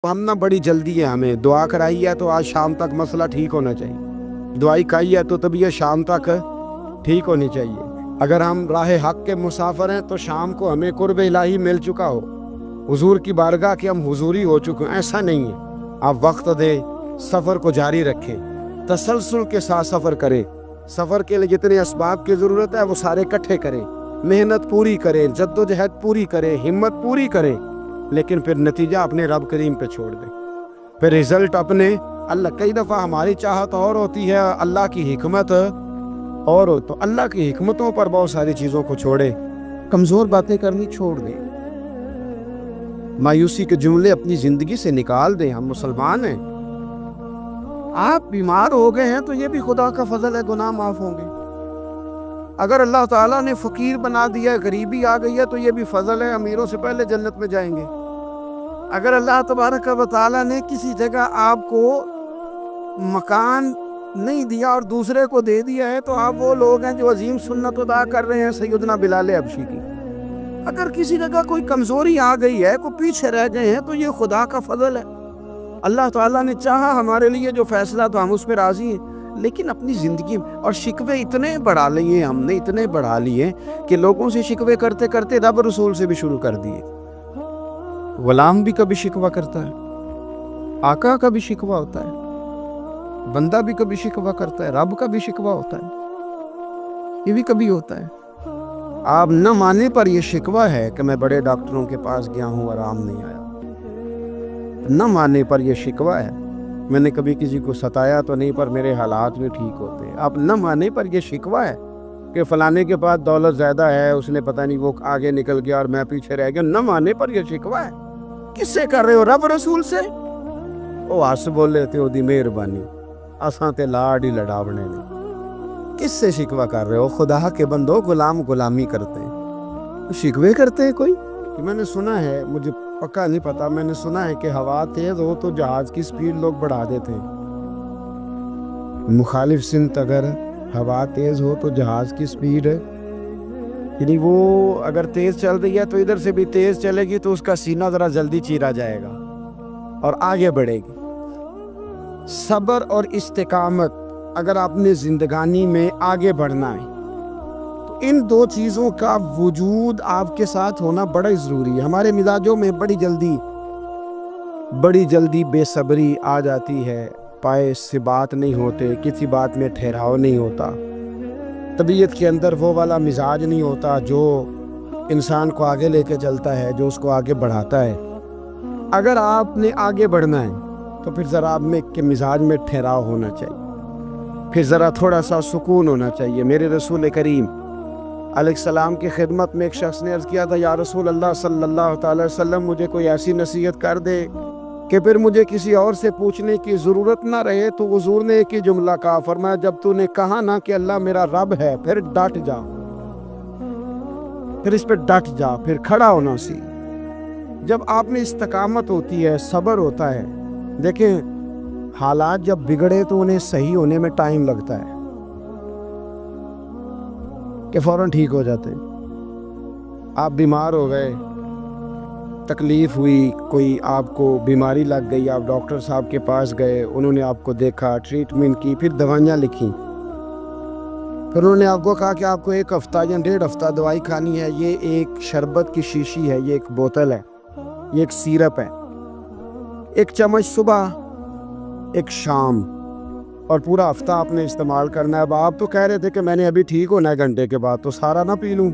ہم نہ بڑی جلدی ہے، ہمیں دعا کرائی ہے تو آج شام تک مسئلہ ٹھیک ہونا چاہیے، دعائی کھائی ہے تو طبیعت شام تک ٹھیک ہونی چاہیے۔ اگر ہم راہ حق کے مسافر ہیں تو شام کو ہمیں قرب الہی مل چکا ہو، حضور کی بارگاہ کے ہم حضوری ہو چکے ہیں، ایسا نہیں ہے۔ آپ وقت دیں، سفر کو جاری رکھیں، تسلسل کے ساتھ سفر کریں، سفر کے لیے جتنے اسباب کی ضرورت ہے وہ سارے اکٹھے کریں، محنت پوری کریں، جد و جہد پوری کریں، ہمت پوری کریں، لیکن پھر نتیجہ اپنے رب کریم پہ چھوڑ دیں، پھر رزلٹ اپنے اللہ۔ کئی دفعہ ہماری چاہت اور ہوتی ہے، اللہ کی حکمت اور ہو، تو اللہ کی حکمتوں پر بہت ساری چیزوں کو چھوڑے، کمزور باتیں کرنی چھوڑ دیں، مایوسی کے جملے اپنی زندگی سے نکال دیں۔ ہم مسلمان ہیں، آپ بیمار ہو گئے ہیں تو یہ بھی خدا کا فضل ہے، گناہ معاف ہوں گے۔ اگر اللہ تعالیٰ نے فقیر بنا دیا، غریبی آ گئی ہے تو یہ بھی فضل ہے، امیروں سے پہلے جنت میں جائیں گے۔ اگر اللہ تبارک و تعالیٰ نے کسی جگہ آپ کو مکان نہیں دیا اور دوسرے کو دے دیا ہے تو آپ وہ لوگ ہیں جو عظیم سنت ادا کر رہے ہیں سیدنا بلال حبشی کی۔ اگر کسی جگہ کوئی کمزوری آ گئی ہے، کوئی پیچھے رہ گئے ہیں تو یہ خدا کا فضل ہے۔ اللہ تعالیٰ نے چاہا ہمارے لیے جو فیصلہ تو ہم اس پہ راضی ہیں، لیکن اپنی زندگی اور شکوے اتنے بڑھا لیے، ہم نے اتنے بڑھا لیے کہ لوگوں سے شکوے کرتے کرتے رب رسول سے بھی شروع کر دیے۔ غلام بھی کبھی شکوہ کرتا ہے، آقا کا بھی شکوہ ہوتا ہے، بندہ بھی کبھی شکوہ کرتا ہے، رب کا بھی شکوہ ہوتا ہے، یہ بھی کبھی ہوتا ہے۔ آپ نہ مانے پر یہ شکوہ ہے کہ میں بڑے ڈاکٹروں کے پاس گیا ہوں، آرام نہیں آیا، نہ ماننے پر یہ شکوہ ہے۔ میں نے کبھی کسی کو ستایا تو نہیں پر میرے حالات بھی ٹھیک ہوتے ہیں۔ آپ نہ ماننے پر یہ شکوہ ہے کہ فلانے کے پاس دولت زیادہ ہے، اس نے پتہ نہیں وہ آگے نکل گیا اور میں پیچھے رہ گیا، نہ ماننے پر یہ شکوہ ہے۔ کس سے کر رہے ہو؟ رب رسول سے؟ وہ ہس بولے تھے دی مہربانی اساں تے لاڈ ہی لڑاونے نے۔ کس سے شکوہ کر رہے ہو؟ خدا کے بندو، غلام غلامی کرتے ہیں، شکوے کرتے ہیں کوئی؟ میں نے سنا ہے، مجھے پکا نہیں پتا، میں نے سنا ہے کہ ہوا تیز ہو تو جہاز کی سپیڈ لوگ بڑھا دیتے ہیں۔ مخالف سمت اگر ہوا تیز ہو تو جہاز کی سپیڈ یعنی وہ اگر تیز چل رہی ہے تو ادھر سے بھی تیز چلے گی تو اس کا سینہ ذرا جلدی چیرا جائے گا اور آگے بڑھے گی۔ صبر اور استقامت، اگر آپ نے زندگانی میں آگے بڑھنا ہے تو ان دو چیزوں کا وجود آپ کے ساتھ ہونا بڑا ضروری ہے۔ ہمارے مزاجوں میں بڑی جلدی بے صبری آ جاتی ہے، پائے سے بات نہیں ہوتے، کسی بات میں ٹھہراؤ نہیں ہوتا، طبیعت کے اندر وہ والا مزاج نہیں ہوتا جو انسان کو آگے لے کے چلتا ہے، جو اس کو آگے بڑھاتا ہے۔ اگر آپ نے آگے بڑھنا ہے تو پھر ذرا آپ میں کے مزاج میں ٹھہراؤ ہونا چاہیے، پھر ذرا تھوڑا سا سکون ہونا چاہیے۔ میرے رسول کریم علیہ السلام کی خدمت میں ایک شخص نے عرض کیا تھا، یا رسول اللہ صلی اللہ تعالی وسلم، مجھے کوئی ایسی نصیحت کر دے کہ پھر مجھے کسی اور سے پوچھنے کی ضرورت نہ رہے۔ تو حضور نے ایک ہی جملہ کہا، فرمایا جب تو نے کہا نا کہ اللہ میرا رب ہے، پھر ڈٹ جا، پھر اس پہ ڈٹ جا، پھر کھڑا ہونا سی۔ جب آپ میں استقامت ہوتی ہے، صبر ہوتا ہے، دیکھیں حالات جب بگڑے تو انہیں صحیح ہونے میں ٹائم لگتا ہے کہ فوراً ٹھیک ہو جاتے۔ آپ بیمار ہو گئے، تکلیف ہوئی، کوئی آپ کو بیماری لگ گئی، آپ ڈاکٹر صاحب کے پاس گئے، انہوں نے آپ کو دیکھا، ٹریٹمنٹ کی، پھر دوائیاں لکھیں، پھر انہوں نے آپ کو کہا کہ آپ کو 1 ہفتہ یا 1.5 ہفتہ دوائی کھانی ہے، یہ ایک شربت کی شیشی ہے، یہ ایک بوتل ہے، یہ ایک سیرپ ہے، 1 چمچ صبح 1 شام، اور پورا ہفتہ آپ نے استعمال کرنا ہے۔ اب آپ تو کہہ رہے تھے کہ میں نے ابھی ٹھیک ہونا ہے گھنٹے کے بعد، تو سارا نہ پی لوں،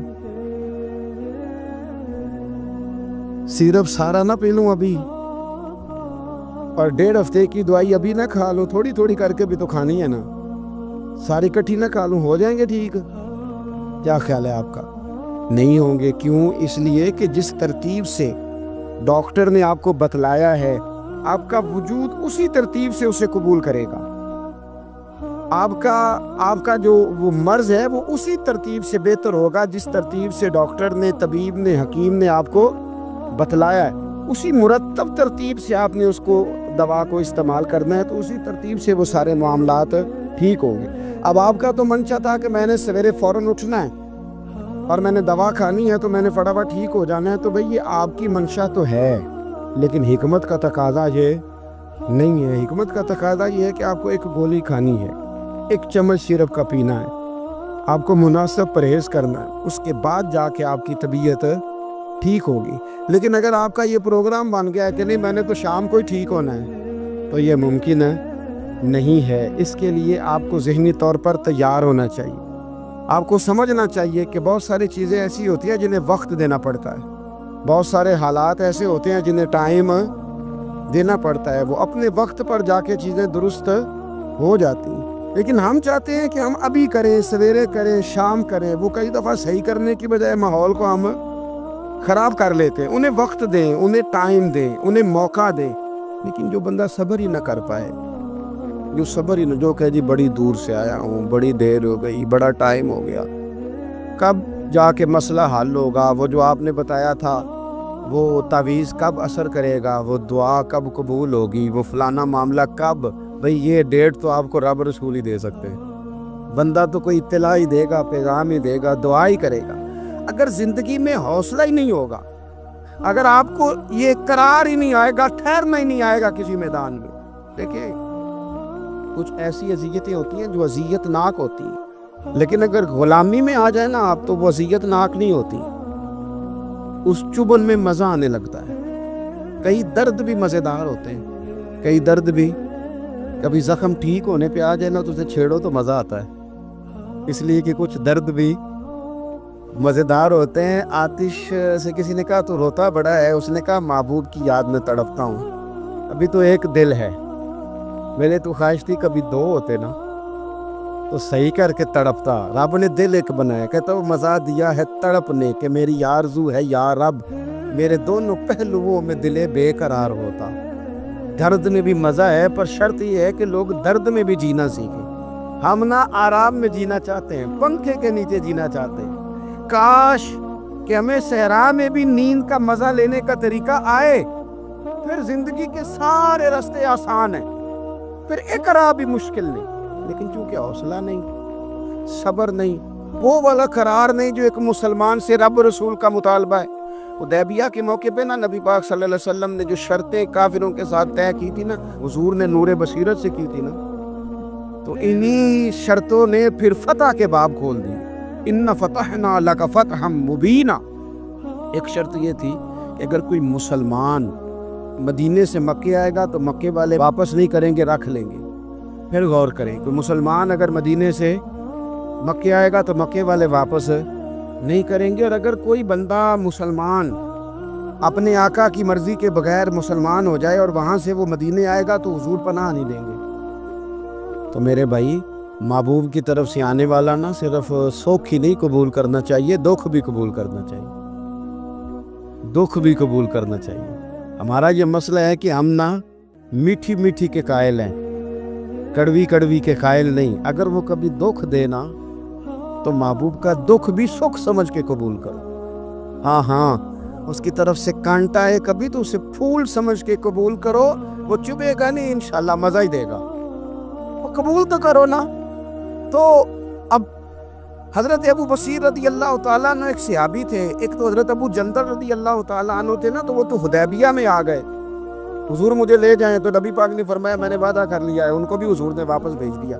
سیرپ سارا نہ پی لوں ابھی، اور 1.5 ہفتے کی دوائی ابھی نہ کھا لوں، تھوڑی تھوڑی کر کے بھی تو کھانی ہے نا، ساری کٹھی نہ کھا لوں، ہو جائیں گے ٹھیک؟ کیا خیال ہے آپ کا؟ نہیں ہوں گے۔ کیوں؟ اس لیے کہ جس ترتیب سے ڈاکٹر نے آپ کو بتلایا ہے، آپ کا وجود اسی ترتیب سے اسے قبول کرے گا، آپ کا جو وہ مرض ہے وہ اسی ترتیب سے بہتر ہوگا جس ترتیب سے ڈاکٹر نے، طبیب نے، حکیم نے آپ کو بتلایا ہے، اسی مرتب ترتیب سے آپ نے اس کو دوا کو استعمال کرنا ہے، تو اسی ترتیب سے وہ سارے معاملات ٹھیک ہوں گے۔ اب آپ کا تو منشا تھا کہ میں نے سویرے فوراً اٹھنا ہے اور میں نے دوا کھانی ہے تو میں نے فٹافٹ ٹھیک ہو جانا ہے، تو بھئی یہ آپ کی منشا تو ہے، لیکن حکمت کا تقاضا یہ نہیں ہے. حکمت کا تقاضا یہ ہے کہ آپ کو ایک گولی کھانی ہے, ایک چمچ سیرپ کا پینا ہے, آپ کو مناسب پرہیز کرنا ہے, اس کے بعد جا کے آپ کی طبیعت ٹھیک ہوگی. لیکن اگر آپ کا یہ پروگرام بن گیا ہے کہ نہیں میں نے تو شام کو ہی ٹھیک ہونا ہے, تو یہ ممکن نہیں ہے. اس کے لیے آپ کو ذہنی طور پر تیار ہونا چاہیے. آپ کو سمجھنا چاہیے کہ بہت ساری چیزیں ایسی ہوتی ہیں جنہیں وقت دینا پڑتا ہے, بہت سارے حالات ایسے ہوتے ہیں جنہیں ٹائم دینا پڑتا ہے. وہ اپنے وقت پر جا کے چیزیں درست ہو جاتی ہیں. لیکن ہم چاہتے ہیں کہ ہم ابھی کریں, سویرے کریں, شام کریں. وہ کئی دفعہ صحیح کرنے کی بجائے ماحول کو ہم خراب کر لیتے ہیں. انہیں وقت دیں, انہیں ٹائم دیں, انہیں موقع دیں. لیکن جو بندہ صبر ہی نہ کر پائے, جو کہ جی بڑی دور سے آیا ہوں, بڑی دیر ہو گئی, بڑا ٹائم ہو گیا, کب جا کے مسئلہ حل ہوگا, وہ جو آپ نے بتایا تھا وہ تعویذ کب اثر کرے گا, وہ دعا کب قبول ہوگی, وہ فلانا معاملہ کب. بھئی یہ ڈیٹ تو آپ کو رب رسول ہی دے سکتے ہیں. بندہ تو کوئی اطلاع ہی دے گا, پیغام ہی دے گا, دعا ہی کرے گا. اگر زندگی میں حوصلہ ہی نہیں ہوگا, اگر آپ کو یہ قرار ہی نہیں آئے گا, ٹھہرنا ہی نہیں آئے گا کسی میدان میں. دیکھیں کچھ ایسی اذیتیں ہوتی ہیں جو اذیت ناک ہوتی ہیں, لیکن اگر غلامی میں آ جائے نا آپ تو وہ اذیت ناک نہیں ہوتی. اس چبن میں مزہ آنے لگتا ہے. کئی درد بھی مزیدار ہوتے ہیں, کئی درد بھی کبھی زخم ٹھیک ہونے پہ آ جائے نا تو اسے چھیڑو تو مزہ آتا ہے, اس لیے کہ کچھ درد بھی مزیدار ہوتے ہیں. آتش سے کسی نے کہا تو روتا بڑا ہے, اس نے کہا محبوب کی یاد میں تڑپتا ہوں. ابھی تو ایک دل ہے, میں نے تو خواہش تھی کبھی دو ہوتے نا تو صحیح کر کے تڑپتا. رب نے دل ایک بنایا, کہتا وہ مزہ دیا ہے تڑپنے کہ میری آرزو ہے یا رب میرے دونوں پہلوؤں میں دل بے قرار ہوتا. درد میں بھی مزہ ہے, پر شرط یہ ہے کہ لوگ درد میں بھی جینا سیکھیں. ہم نہ آرام میں جینا چاہتے ہیں, پنکھے کے نیچے جینا چاہتے ہیں. کاش کہ ہمیں صحرا میں بھی نیند کا مزہ لینے کا طریقہ آئے, پھر زندگی کے سارے راستے آسان ہیں, پھر اقرار بھی مشکل نہیں. لیکن چونکہ حوصلہ نہیں, صبر نہیں, وہ والا قرار نہیں جو ایک مسلمان سے رب رسول کا مطالبہ ہے. حدیبیہ کے موقع پہ نا نبی پاک صلی اللہ علیہ وسلم نے جو شرطیں کافروں کے ساتھ طے کی تھی نا, حضور نے نور بصیرت سے کی تھی نا, تو انہی شرطوں نے پھر فتح کے باب کھول دی. ان فتحنا لک فتحا مبینا. ایک شرط یہ تھی کہ اگر کوئی مسلمان مدینے سے مکے آئے گا تو مکے والے واپس نہیں کریں گے, رکھ لیں گے. پھر غور کریں, کوئی مسلمان اگر مدینے سے مکے آئے گا تو مکے والے واپس نہیں کریں گے. اور اگر کوئی بندہ مسلمان اپنے آقا کی مرضی کے بغیر مسلمان ہو جائے اور وہاں سے وہ مدینے آئے گا تو حضور پناہ نہیں دیں گے. تو میرے بھائی, محبوب کی طرف سے آنے والا نہ صرف سوکھ ہی نہیں قبول کرنا چاہیے, دکھ بھی قبول کرنا چاہیے, دکھ بھی قبول کرنا چاہیے. ہمارا یہ مسئلہ ہے کہ ہم نہ میٹھی میٹھی کے قائل ہیں, کڑوی کڑوی کے قائل نہیں. اگر وہ کبھی دکھ دینا تو محبوب کا دکھ بھی سکھ سمجھ کے قبول کرو. ہاں اس کی طرف سے کانٹا ہے کبھی تو اسے پھول سمجھ کے قبول کرو. وہ چبھے گا نہیں, انشاءاللہ مزہ ہی دے گا. وہ قبول تو کرو نا. تو اب حضرت ابو بصیر رضی اللہ تعالیٰ عنہ ایک صحابی تھے, ایک تو حضرت ابو جندل رضی اللہ تعالیٰ عنہ تھے نا, تو وہ تو حدیبیہ میں آ گئے. حضور مجھے لے جائیں, تو نبی پاک نے فرمایا میں نے وعدہ کر لیا ہے. ان کو بھی حضور نے واپس بھیج دیا.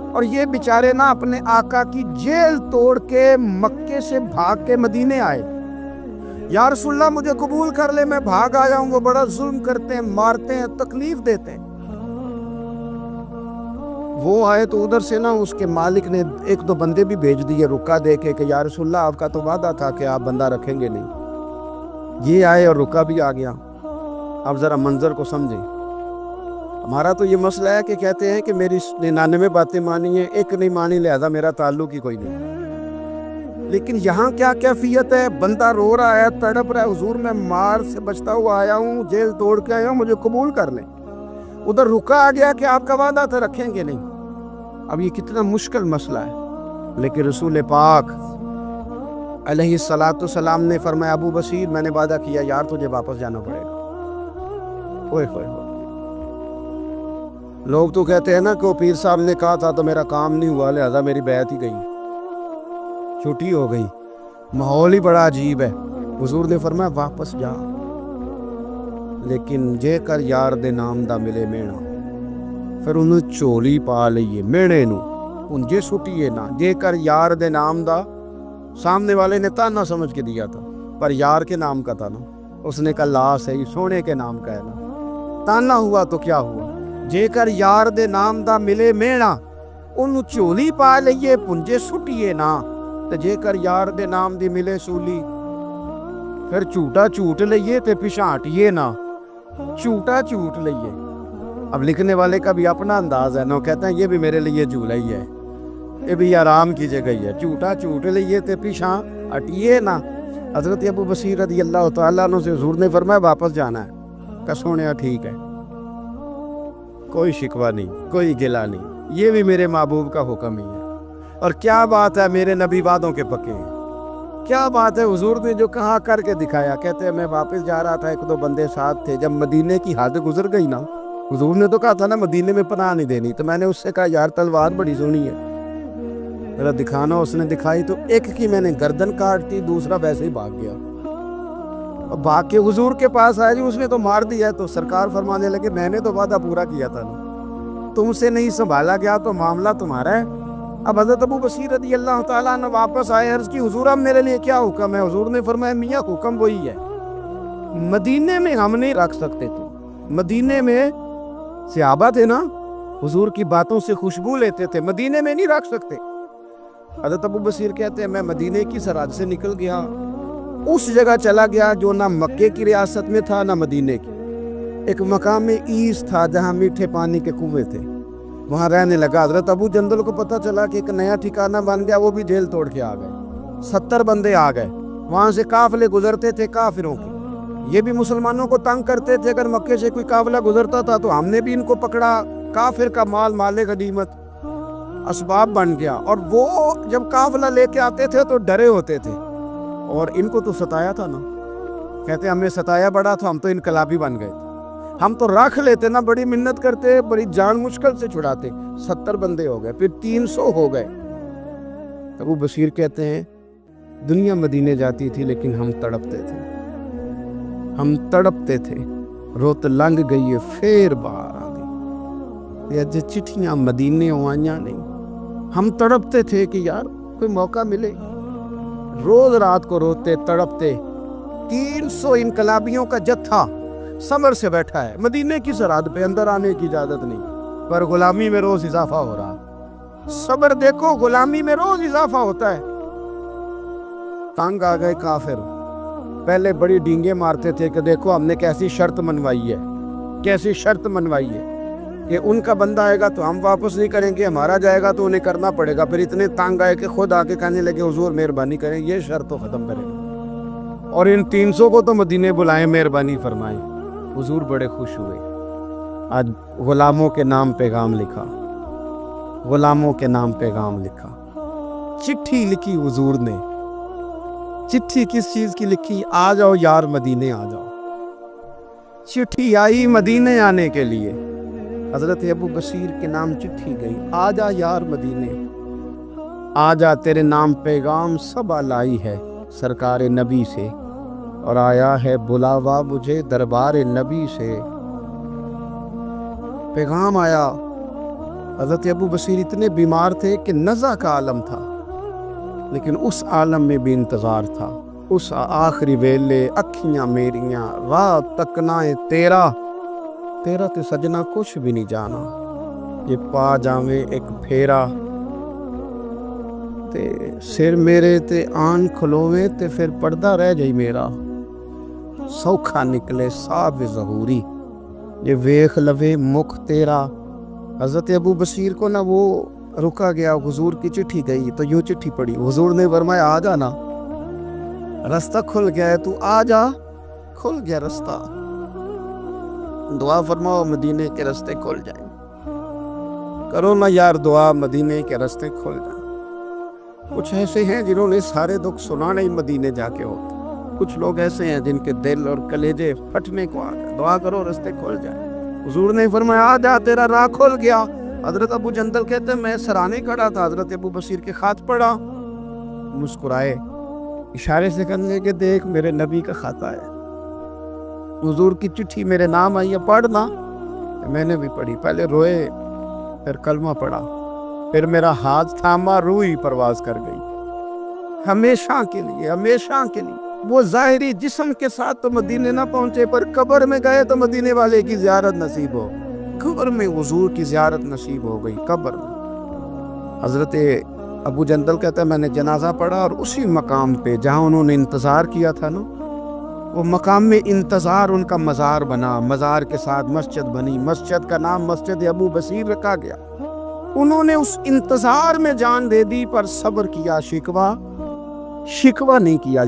اور یہ بیچارے نا اپنے آقا کی جیل توڑ کے مکے سے بھاگ کے مدینے آئے. یا رسول اللہ مجھے قبول کر لے, میں بھاگ آیا ہوں, وہ بڑا ظلم کرتے ہیں, مارتے ہیں, تکلیف دیتے ہیں. وہ آئے تو ادھر سے نا اس کے مالک نے ایک دو بندے بھی بھیج دیے رکا دے کے کہ یا رسول اللہ آپ کا تو وعدہ تھا کہ آپ بندہ رکھیں گے نہیں. یہ آئے اور رکا بھی آ گیا. اب ذرا منظر کو سمجھیں. ہمارا تو یہ مسئلہ ہے کہ کہتے ہیں کہ میری 99 باتیں مانی ہیں, ایک نہیں مانی, لہذا میرا تعلق ہی کوئی نہیں. لیکن یہاں کیا کیفیت ہے, بندہ رو رہا ہے, تڑپ رہا ہے, حضور میں مار سے بچتا ہوا آیا ہوں, جیل توڑ کے آیا ہوں, مجھے قبول کر لیں. ادھر رکا آ گیا کہ آپ کا وعدہ تھا رکھیں گے نہیں. اب یہ کتنا مشکل مسئلہ ہے. لیکن رسول پاک علیہ السلام نے فرمایا ابو بصیر میں نے وعدہ کیا یار تجھے واپس جانا پڑے گا. اوئے ہوئے ہوئے. لوگ تو کہتے ہیں نا کہ وہ پیر صاحب نے کہا تھا تو میرا کام نہیں ہوا, لہذا میری بیعت ہی گئی, چھٹی ہو گئی. ماحول ہی بڑا عجیب ہے. حضور نے فرمایا واپس جا, لیکن جے کر یار دے نام دا ملے مینا، پھر انہوں چولی پا لئیے مینے نو پنجے سٹیے نا، جے کر یار دے نام دا، سامنے والے نے تانا سمجھ کے دیا تھا پر یار کے نام کا تھا نا، اس نے کہا لا صحیح سونے کے نام کا ہے نا، تانا ہوا تو کیا ہوا، جے کر یار دے نام دا ملے مینا انہوں چولی پا لئیے پنجے سٹیے نا، تے جے کر یار دے نام دی ملے سولی پھر چوٹا چوٹ لئیے تے پچھانٹیے نا، چوٹا چوٹ لئیے۔ اب لکھنے والے کا بھی اپنا انداز ہے نا، کہتے ہیں یہ بھی میرے لیے جھولا ہی ہے، یہ بھی آرام کی جگہ ہی ہے، چوٹا چوٹ لئیے تے پیچھا ہٹیے نا۔ حضرت ابو بصیر رضی اللہ تعالیٰ عنہ سے حضور نے فرمایا واپس جانا ہے، کہ سونیا ٹھیک ہے، کوئی شکوہ نہیں، کوئی گلہ نہیں، یہ بھی میرے محبوب کا حکم ہی ہے۔ اور کیا بات ہے، میرے نبی وعدوں کے پکے ہیں، کیا بات ہے، حضور نے جو کہا کر کے دکھایا۔ کہتے ہیں میں واپس جا رہا تھا، ایک دو بندے ساتھ تھے، جب مدینے کی حد گزر گئی نا، حضور نے تو کہا تھا نا مدینے میں پناہ نہیں دینی، تو میں نے اس سے کہا یار تلوار بڑی سونی ہے ذرا دکھانا، اس نے دکھائی تو ایک کی میں نے گردن کاٹ دی، دوسرا ویسے ہی بھاگ گیا، اور بھاگ کے حضور کے پاس آیا، جی اس نے تو مار دیا، تو سرکار فرمانے لگے میں نے تو وعدہ پورا کیا تھا نا، تم سے نہیں سنبھالا گیا تو معاملہ تمہارا ہے۔ اب حضرت ابو بصیر رضی اللہ تعالیٰ عنہ واپس آئے، عرض کی حضور اب میرے لیے کیا حکم ہے؟ حضور نے فرمایا میاں حکم وہی ہے، مدینے میں ہم نہیں رکھ سکتے، تو مدینے میں صحابہ تھے نا، حضور کی باتوں سے خوشبو لیتے تھے، مدینے میں نہیں رکھ سکتے۔ حضرت ابو بصیر کہتے ہیں میں مدینے کی سرحد سے نکل گیا، اس جگہ چلا گیا جو نہ مکے کی ریاست میں تھا نہ مدینے کی، ایک مقام ایس تھا جہاں میٹھے پانی کے کنویں تھے، وہاں رہنے لگا۔ حضرت ابو جندل کو پتہ چلا کہ ایک نیا ٹھکانہ بن گیا، وہ بھی جیل توڑ کے آ گئے، 70 بندے آ گئے، وہاں سے قافلے گزرتے تھے کافروں کے، یہ بھی مسلمانوں کو تنگ کرتے تھے، اگر مکے سے کوئی قافلہ گزرتا تھا تو ہم نے بھی ان کو پکڑا، کافر کا مال مال غنیمت اسباب بن گیا، اور وہ جب قافلہ لے کے آتے تھے تو ڈرے ہوتے تھے، اور ان کو تو ستایا تھا نا، کہتے ہمیں ستایا بڑا تو ہم تو انقلابی بن گئے تھے، ہم تو رکھ لیتے نا، بڑی منت کرتے، بڑی جان مشکل سے چھڑاتے، 70 بندے ہو گئے، پھر 300 ہو گئے۔ ابو بصیر کہتے ہیں دنیا مدینے جاتی تھی لیکن ہم تڑپتے تھے، ہم تڑپتے تھے، روت لنگ گئی ہے پھر باہر آ گئی، یہ جو چٹھیاں مدینے ہوائیاں نہیں، ہم تڑپتے تھے کہ یار کوئی موقع ملے، روز رات کو روتے تڑپتے۔ 300 انقلابیوں کا جتھا صبر سے بیٹھا ہے مدینے کی سرحد پہ، اندر آنے کی اجازت نہیں، پر غلامی میں روز اضافہ ہو رہا، صبر دیکھو غلامی میں روز اضافہ ہوتا ہے۔ تنگ آ گئے کافر، پہلے بڑی ڈینگیں مارتے تھے کہ دیکھو ہم نے کیسی شرط منوائی ہے، کیسی شرط منوائی ہے کہ ان کا بندہ آئے گا تو ہم واپس نہیں کریں گے، ہمارا جائے گا تو انہیں کرنا پڑے گا، پھر اتنے تنگ آئے کہ خود آ کے کہنے لگے حضور مہربانی کریں یہ شرط تو ختم کریں، اور ان 300 کو تو مدینے بلائیں، مہربانی فرمائیں۔ حضور بڑے خوش ہوئے، آج غلاموں کے نام پیغام لکھا، غلاموں کے نام پیغام لکھا، چٹھی لکھی حضور نے۔ چٹھی کس چیز کی لکھی؟ آ جاؤ یار مدینے آ جاؤ، چٹھی آئی مدینے آنے کے لیے، حضرت ابو بصیر کے نام چٹھی گئی، آ جا یار مدینے، آ جا تیرے نام پیغام سب لائی ہے سرکار نبی سے، اور آیا ہے بلاوا مجھے دربار نبی سے۔ پیغام آیا، حضرت ابو بصیر اتنے بیمار تھے کہ نزع کا عالم تھا، لیکن اس عالم میں بھی انتظار تھا، اس آخری ویلے اکھیاں میریاں رات تکنائے تیرا تے سجنا کچھ بھی نہیں جانا، یہ پا جاویں ایک پھیرا، تے سر میرے تے آن کھلوویں تے پھر پردہ رہ جائی میرا، سوکھا نکلے صاحب ظہوری، یہ ویخ لوے مکھ تیرا۔ حضرت ابو بصیر کو نہ وہ رکا گیا، حضور کی چٹھی گئی تو یوں چٹھی پڑی، حضور نے فرمایا آ جانا، رستہ کھل گیا ہے، تو آ جا، کھل گیا رستہ، دعا فرماؤ مدینے کے رستے کھل جائیں، کرو نا یار دعا مدینے کے رستے کھل جائیں۔ کچھ ایسے ہیں جنہوں نے سارے دکھ سنانے ہی مدینے جا کے ہوتے، کچھ لوگ ایسے ہیں جن کے دل اور کلیجے پھٹنے کو آ گئے، دعا کرو رستے کھل جائیں۔ حضور نے فرمایا آ جا تیرا راہ کھل گیا۔ حضرت ابو جندل کہتے ہیں میں سرانے کھڑا تھا، حضرت ابو بصیر کے خط پڑھا، مسکرائے، اشارے سے کہنے کہ دیکھ میرے نبی کا خط آیا، حضور کی چٹھی میرے نام آئی ہے پڑھنا، میں نے بھی پڑھی، پہلے روئے پھر کلمہ پڑھا، پھر میرا ہاتھ تھاما، روح ہی پرواز کر گئی، ہمیشہ کے لیے، ہمیشہ کے لیے۔ وہ ظاہری جسم کے ساتھ تو مدینے نہ پہنچے، پر قبر میں گئے تو مدینے والے کی زیارت نصیب ہو، قبر میں حضور کی زیارت نصیب ہو گئی، قبر میں۔ حضرت ابو جندل کہتا ہے میں نے جنازہ پڑھا اور اسی مقام پہ جہاں انہوں نے انتظار کیا تھا نا، وہ مقام میں انتظار ان کا مزار بنا، مزار کے ساتھ مسجد بنی، مسجد کا نام مسجد ابو بصیر رکھا گیا۔ انہوں نے اس انتظار میں جان دے دی، پر صبر کیا، شکوہ نہیں کیا۔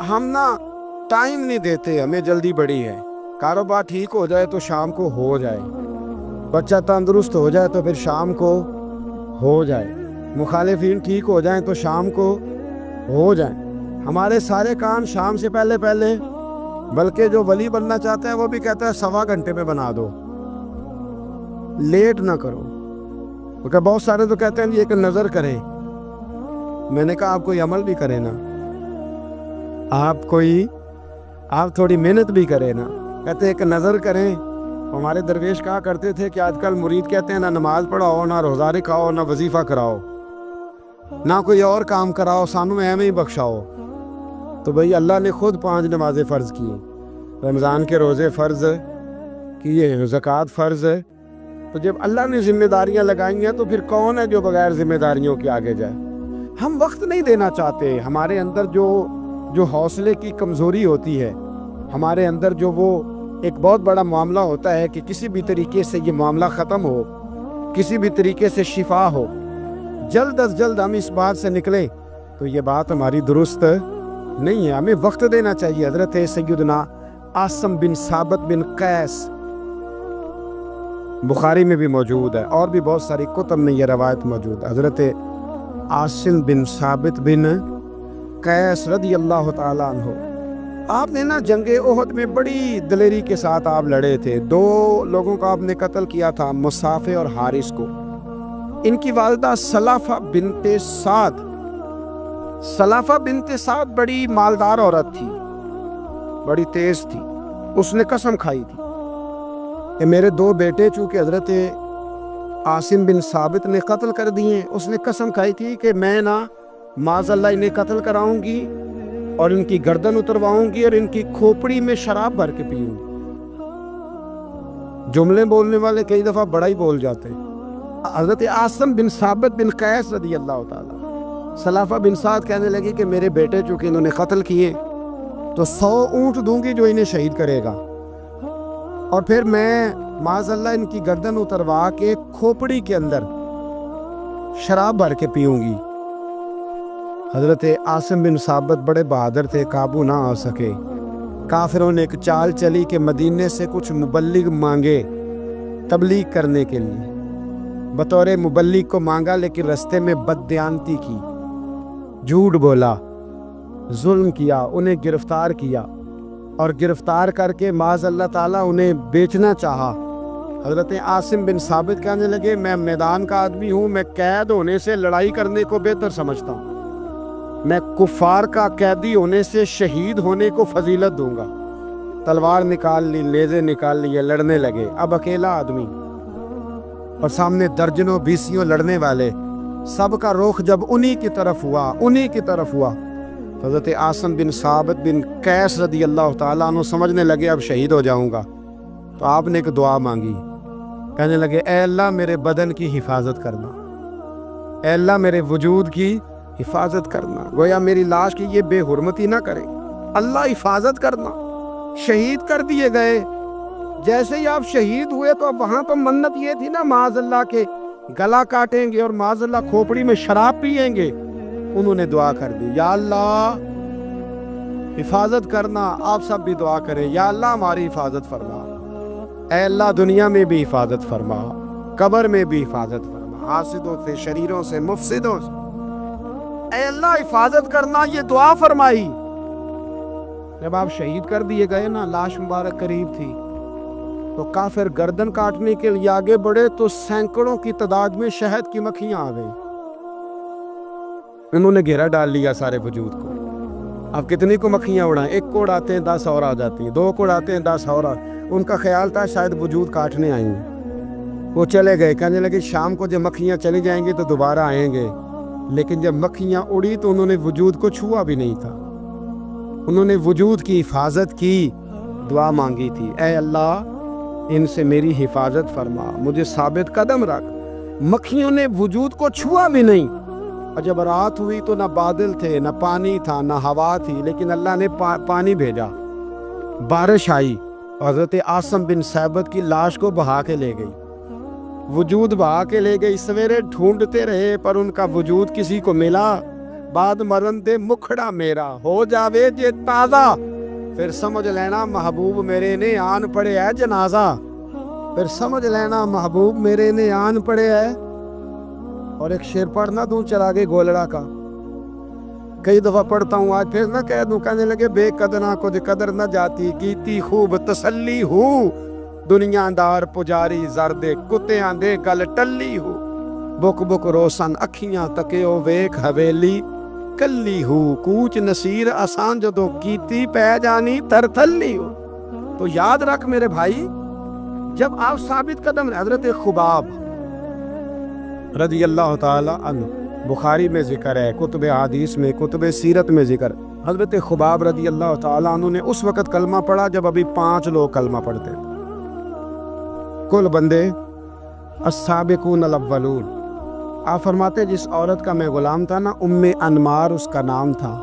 ہم نا ٹائم نہیں دیتے، ہمیں جلدی بڑی ہے، کاروبار ٹھیک ہو جائے تو شام کو ہو جائے، بچہ تندرست ہو جائے تو پھر شام کو ہو جائے، مخالفین ٹھیک ہو جائیں تو شام کو ہو جائیں۔ ہمارے سارے کام شام سے پہلے پہلے، بلکہ جو ولی بننا چاہتا ہے وہ بھی کہتا ہے 1.25 گھنٹے میں بنا دو، لیٹ نہ کرو۔ کیونکہ بہت سارے تو کہتے ہیں یہ کہ نظر کرے، میں نے کہا آپ کوئی عمل بھی کرے نا، آپ تھوڑی محنت بھی کرے نا۔ کہتے ہیں کہ نظر کریں۔ ہمارے درویش کہا کرتے تھے کہ آج کل مرید کہتے ہیں نہ نماز پڑھاؤ، نہ روزہ رکھاؤ، نہ وظیفہ کراؤ، نہ کوئی اور کام کراؤ، سانو ایویں ہی بخشاؤ۔ تو بھئی اللہ نے خود 5 نمازیں فرض کی، رمضان کے روزے فرض کیے، زکوٰۃ فرض ہے۔ تو جب اللہ نے ذمہ داریاں لگائی ہیں تو پھر کون ہے جو بغیر ذمہ داریوں کے آگے جائے؟ ہم وقت نہیں دینا چاہتے، ہمارے اندر جو حوصلے کی کمزوری ہوتی ہے، ہمارے اندر جو وہ ایک بہت بڑا معاملہ ہوتا ہے کہ کسی بھی طریقے سے یہ معاملہ ختم ہو، کسی بھی طریقے سے شفا ہو، جلد از جلد ہم اس بات سے نکلیں، تو یہ بات ہماری درست نہیں ہے۔ ہمیں وقت دینا چاہیے۔ حضرت سیدنا عاصم بن ثابت بن قیس، بخاری میں بھی موجود ہے اور بھی بہت ساری کتب میں یہ روایت موجود ہے۔ حضرت عاصم بن ثابت بن قیس رضی اللہ تعالیٰ عنہ، آپ نے نا جنگ احد میں بڑی دلیری کے ساتھ آپ لڑے تھے۔ 2 لوگوں کو آپ نے قتل کیا تھا، مصافے اور حارث کو۔ ان کی والدہ سلافہ بنت سعد، سلافہ بنت سعد بڑی مالدار عورت تھی، بڑی تیز تھی۔ اس نے قسم کھائی تھی کہ میرے 2 بیٹے چونکہ حضرت عاصم بن ثابت نے قتل کر دیے، اس نے قسم کھائی تھی کہ میں نا معاذ اللہ انہیں قتل کراؤں گی اور ان کی گردن اترواؤں گی اور ان کی کھوپڑی میں شراب بھر کے پیوں گی۔ جملے بولنے والے کئی دفعہ بڑا ہی بول جاتے ہیں۔ حضرت عاصم بن ثابت بن قیس رضی اللہ تعالیٰ، سلافہ بن سعد کہنے لگی کہ میرے بیٹے چونکہ انہوں نے قتل کیے تو 100 اونٹ دوں گی جو انہیں شہید کرے گا، اور پھر میں معاذ اللہ ان کی گردن اتروا کے کھوپڑی کے اندر شراب بھر کے پیوں گی۔ حضرت عاصم بن ثابت بڑے بہادر تھے، قابو نہ آ سکے۔ کافروں نے ایک چال چلی کہ مدینے سے کچھ مبلغ مانگے تبلیغ کرنے کے لیے، بطور مبلغ کو مانگا، لیکن رستے میں بددیانتی کی، جھوٹ بولا، ظلم کیا، انہیں گرفتار کیا، اور گرفتار کر کے معاذ اللہ تعالیٰ انہیں بیچنا چاہا۔ حضرت عاصم بن ثابت کہنے لگے میں میدان کا آدمی ہوں، میں قید ہونے سے لڑائی کرنے کو بہتر سمجھتا ہوں، میں کفار کا قیدی ہونے سے شہید ہونے کو فضیلت دوں گا۔ تلوار نکال لی، نیزے نکال لیے، لڑنے لگے۔ اب اکیلا آدمی اور سامنے درجنوں بیسیوں لڑنے والے، سب کا رخ جب انہی کی طرف ہوا، حضرت عاصم بن ثابت بن قیس رضی اللہ تعالیٰ عنہ سمجھنے لگے اب شہید ہو جاؤں گا۔ تو آپ نے ایک دعا مانگی، کہنے لگے اے اللہ میرے بدن کی حفاظت کرنا، اے اللہ میرے وجود کی حفاظت کرنا، گویا میری لاش کی یہ بے حرمتی نہ کرے، اللہ حفاظت کرنا۔ شہید کر دیے گئے۔ جیسے ہی آپ شہید ہوئے تو اب وہاں تو منت یہ تھی نا معاذ اللہ کے گلا کاٹیں گے اور معاذ اللہ کھوپڑی میں شراب پیئیں گے۔ انہوں نے دعا کر دی، یا اللہ حفاظت کرنا۔ آپ سب بھی دعا کریں، یا اللہ ہماری حفاظت فرما، اے اللہ دنیا میں بھی حفاظت فرما، قبر میں بھی حفاظت فرما، حاسدوں سے، شریروں سے، مفسدوں سے، اے اللہ حفاظت کرنا، یہ دعا فرمائی۔ جب آپ شہید کر دیے گئے نا، لاش مبارک قریب تھی، تو کافر گردن کاٹنے کے لیے آگے بڑھے تو سینکڑوں کی تعداد میں شہد کی مکھیاں آ گئی، انہوں نے گھیرا ڈال لیا سارے وجود کو۔ اب کتنی کو مکھیاں اڑائیں؟ ایک کو اڑاتے ہیں 10 اور آ جاتی ہیں، 2 کو اڑاتے ہیں 10 اور ان کا خیال تھا شاید وجود کاٹنے آئیں گے، وہ چلے گئے، کہنے لگے شام کو جب مکھیاں چلی جائیں گی تو دوبارہ آئیں گے، لیکن جب مکھیاں اڑی تو انہوں نے وجود کو چھوا بھی نہیں تھا، انہوں نے وجود کی حفاظت کی، دعا مانگی تھی، اے اللہ ان سے میری حفاظت فرما، مجھے ثابت قدم رکھ۔ مکھیوں نے وجود کو چھوا بھی نہیں، اور جب رات ہوئی تو نہ بادل تھے، نہ پانی تھا، نہ ہوا تھی، لیکن اللہ نے پانی بھیجا، بارش آئی، حضرت عاصم بن ثابت کی لاش کو بہا کے لے گئی، وجود بہا کے لے گئی، سویرے ڈھونڈتے رہے پر ان کا وجود کسی کو ملا، بعد مرن دے مکھڑا میرا ہو جاوے جے تازہ، پھر سمجھ لینا محبوب میرے نے آن پڑے ہے جنازہ، پھر سمجھ لینا محبوب میرے نے آن پڑے ہے۔ اور ایک شعر پڑھنا دوں چراغے گولڑا کا، کئی دفعہ پڑھتا ہوں، آج پھر نہ کہہ دوں، کہنے لگے بے قدرہ کو قدر نہ جاتی، کیتی خوب تسلی ہوں، دنیا دار پجاری زردے کتیاں دے گل ٹلی ہو، بک بک روشن اکھیاں تکیو ویک حویلی کلی ہو، کوچ نصیر آسان جدو کیتی پہ جانی تر تھلی ہو۔ تو یاد رکھ میرے بھائی، جب آپ ثابت قدم، حضرت خباب رضی اللہ تعالی عنہ، بخاری میں ذکر ہے، کتب حدیث میں، کتب سیرت میں ذکر، حضرت خباب رضی اللہ تعالی عنہ نے اس وقت کلمہ پڑھا جب ابھی 5 لوگ کلمہ پڑھتے تھے، کل بندے السابقون الاولون۔ آپ فرماتے جس عورت کا میں غلام تھا نا، ام انمار اس کا نام تھا،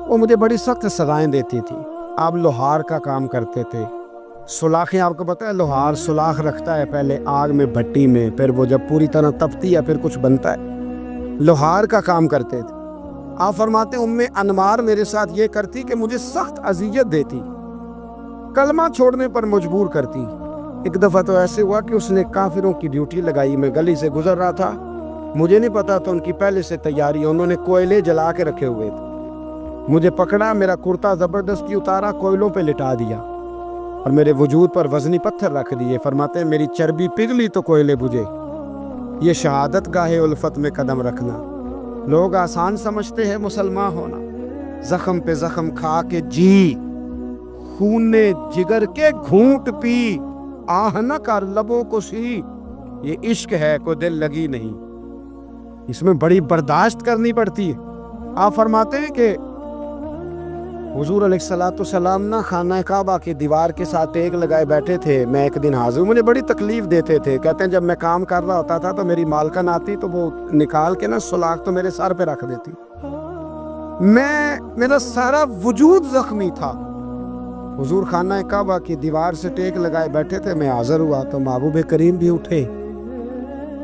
وہ مجھے بڑی سخت سزائیں دیتی تھی، آپ لوہار کا کام کرتے تھے، سلاخیں، آپ کو پتہ ہے لوہار سلاخ رکھتا ہے پہلے آگ میں بھٹی میں، پھر وہ جب پوری طرح تپتی ہے پھر کچھ بنتا ہے، لوہار کا کام کرتے تھے۔ آپ فرماتے ام انمار میرے ساتھ یہ کرتی کہ مجھے سخت اذیت دیتی، کلمہ چھوڑنے پر مجبور کرتی۔ ایک دفعہ تو ایسے ہوا کہ اس نے کافروں کی ڈیوٹی لگائی، میں گلی سے گزر رہا تھا، مجھے نہیں پتا تھا ان کی پہلے سے تیاری، انہوں نے کوئلے جلا کے رکھے ہوئے تھے، مجھے پکڑا، میرا کرتا زبردستی اتارا، کوئلوں پہ لٹا دیا اور میرے وجود پر وزنی پتھر رکھ دیے، فرماتے ہیں میری چربی پگھلی تو کوئلے بجھے۔ یہ شہادت گاہ الفت میں قدم رکھنا، لوگ آسان سمجھتے ہیں مسلمان ہونا، زخم پہ زخم کھا کے جی، خون نے جگر کے گھونٹ پی، آہ نہ کر لبوں کو سی، یہ عشق ہے کوئی دل لگی نہیں، اس میں بڑی برداشت کرنی پڑتی ہے۔ آپ فرماتے ہیں کہ حضور علیہ السلام نہ خانہ کعبہ کی دیوار کے ساتھ ایک لگائے بیٹھے تھے، میں ایک دن حاضر، مجھے بڑی تکلیف دیتے تھے، کہتے ہیں جب میں کام کر رہا ہوتا تھا تو میری مالکن آتی تو وہ نکال کے نا سلاخ تو میرے سر پہ رکھ دیتی، میرا سارا وجود زخمی تھا، حضور خانہ کعبہ کی دیوار سے ٹیک لگائے بیٹھے تھے، میں حاضر ہوا تو محبوب کریم بھی اٹھے،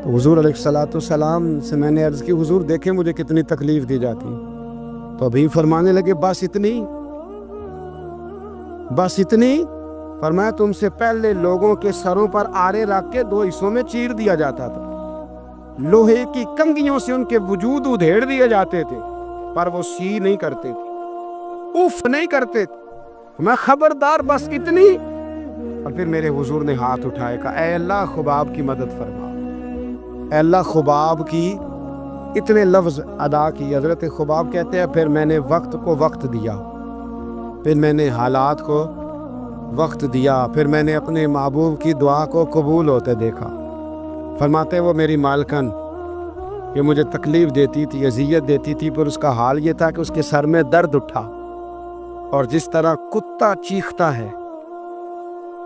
تو حضور علیہ السلام سے میں نے عرض کی حضور دیکھیں مجھے کتنی تکلیف دی جاتی، تو ابھی فرمانے لگے بس اتنی، فرمایا تم سے پہلے لوگوں کے سروں پر آرے رکھ کے 2 حصوں میں چیر دیا جاتا تھا، لوہے کی کنگھیوں سے ان کے وجود ادھیڑ دیے جاتے تھے، پر وہ سی نہیں کرتے تھے، اف نہیں کرتے تھے، میں خبردار بس اتنی۔ اور پھر میرے حضور نے ہاتھ اٹھائے، کہا اے اللہ خباب کی مدد فرما، اے اللہ خباب کی، اتنے لفظ ادا کی۔ حضرت خباب کہتے ہیں پھر میں نے وقت کو وقت دیا، پھر میں نے حالات کو وقت دیا، پھر میں نے اپنے محبوب کی دعا کو قبول ہوتے دیکھا۔ فرماتے وہ میری مالکن یہ مجھے تکلیف دیتی تھی، اذیت دیتی تھی، پر اس کا حال یہ تھا کہ اس کے سر میں درد اٹھا، اور جس طرح کتا چیختا ہے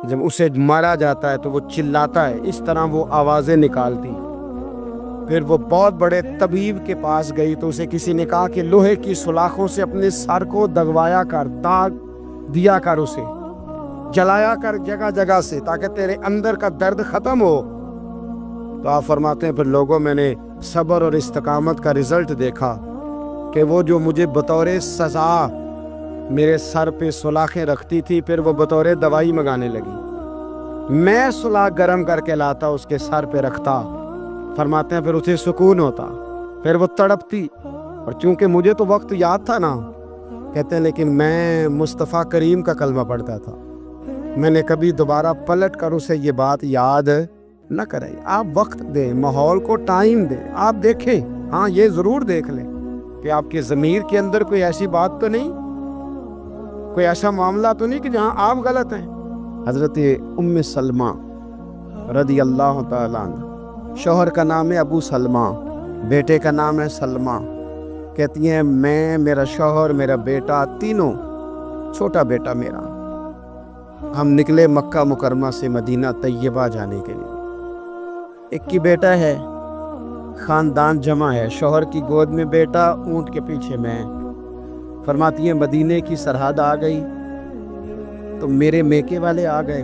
جب اسے مارا جاتا ہے تو وہ چلاتا ہے، اس طرح وہ آوازیں نکالتی۔ پھر وہ بہت بڑے طبیب کے پاس گئی تو اسے کسی نے کہا کہ لوہے کی سلاخوں سے اپنے سر کو دگوایا کر، داغ دیا کر، اسے جلایا کر جگہ جگہ سے، تاکہ تیرے اندر کا درد ختم ہو۔ تو آپ فرماتے ہیں پھر لوگوں میں نے صبر اور استقامت کا رزلٹ دیکھا کہ وہ جو مجھے بطور سزا میرے سر پہ سلاخیں رکھتی تھی، پھر وہ بطور دوائی منگانے لگی، میں سلاخ گرم کر کے لاتا اس کے سر پہ رکھتا، فرماتے ہیں پھر اسے سکون ہوتا، پھر وہ تڑپتی، اور چونکہ مجھے تو وقت یاد تھا نا، کہتے ہیں لیکن میں مصطفیٰ کریم کا کلمہ پڑھتا تھا، میں نے کبھی دوبارہ پلٹ کر اسے یہ بات یاد نہ کریں۔ آپ وقت دیں، ماحول کو ٹائم دیں، آپ دیکھیں، ہاں یہ ضرور دیکھ لیں کہ کہ آپ کے ضمیر کے اندر کوئی ایسی بات تو نہیں، کوئی ایسا معاملہ تو نہیں کہ جہاں آپ غلط ہیں؟ حضرت ام سلمہ رضی اللہ تعالیٰ عنہ، شوہر کا نام ہے ابو سلمہ، بیٹے کا نام ہے سلمہ، کہتی ہیں میں، میرا شوہر، میرا بیٹا، تینوں، چھوٹا بیٹا میرا، ہم نکلے مکہ مکرمہ سے مدینہ طیبہ جانے کے لیے۔ ایک کی بیٹا ہے، خاندان جمع ہے، شوہر کی گود میں بیٹا، اونٹ کے پیچھے میں۔ فرماتی ہیں مدینے کی سرحد آ گئی تو میرے میکے والے آ گئے،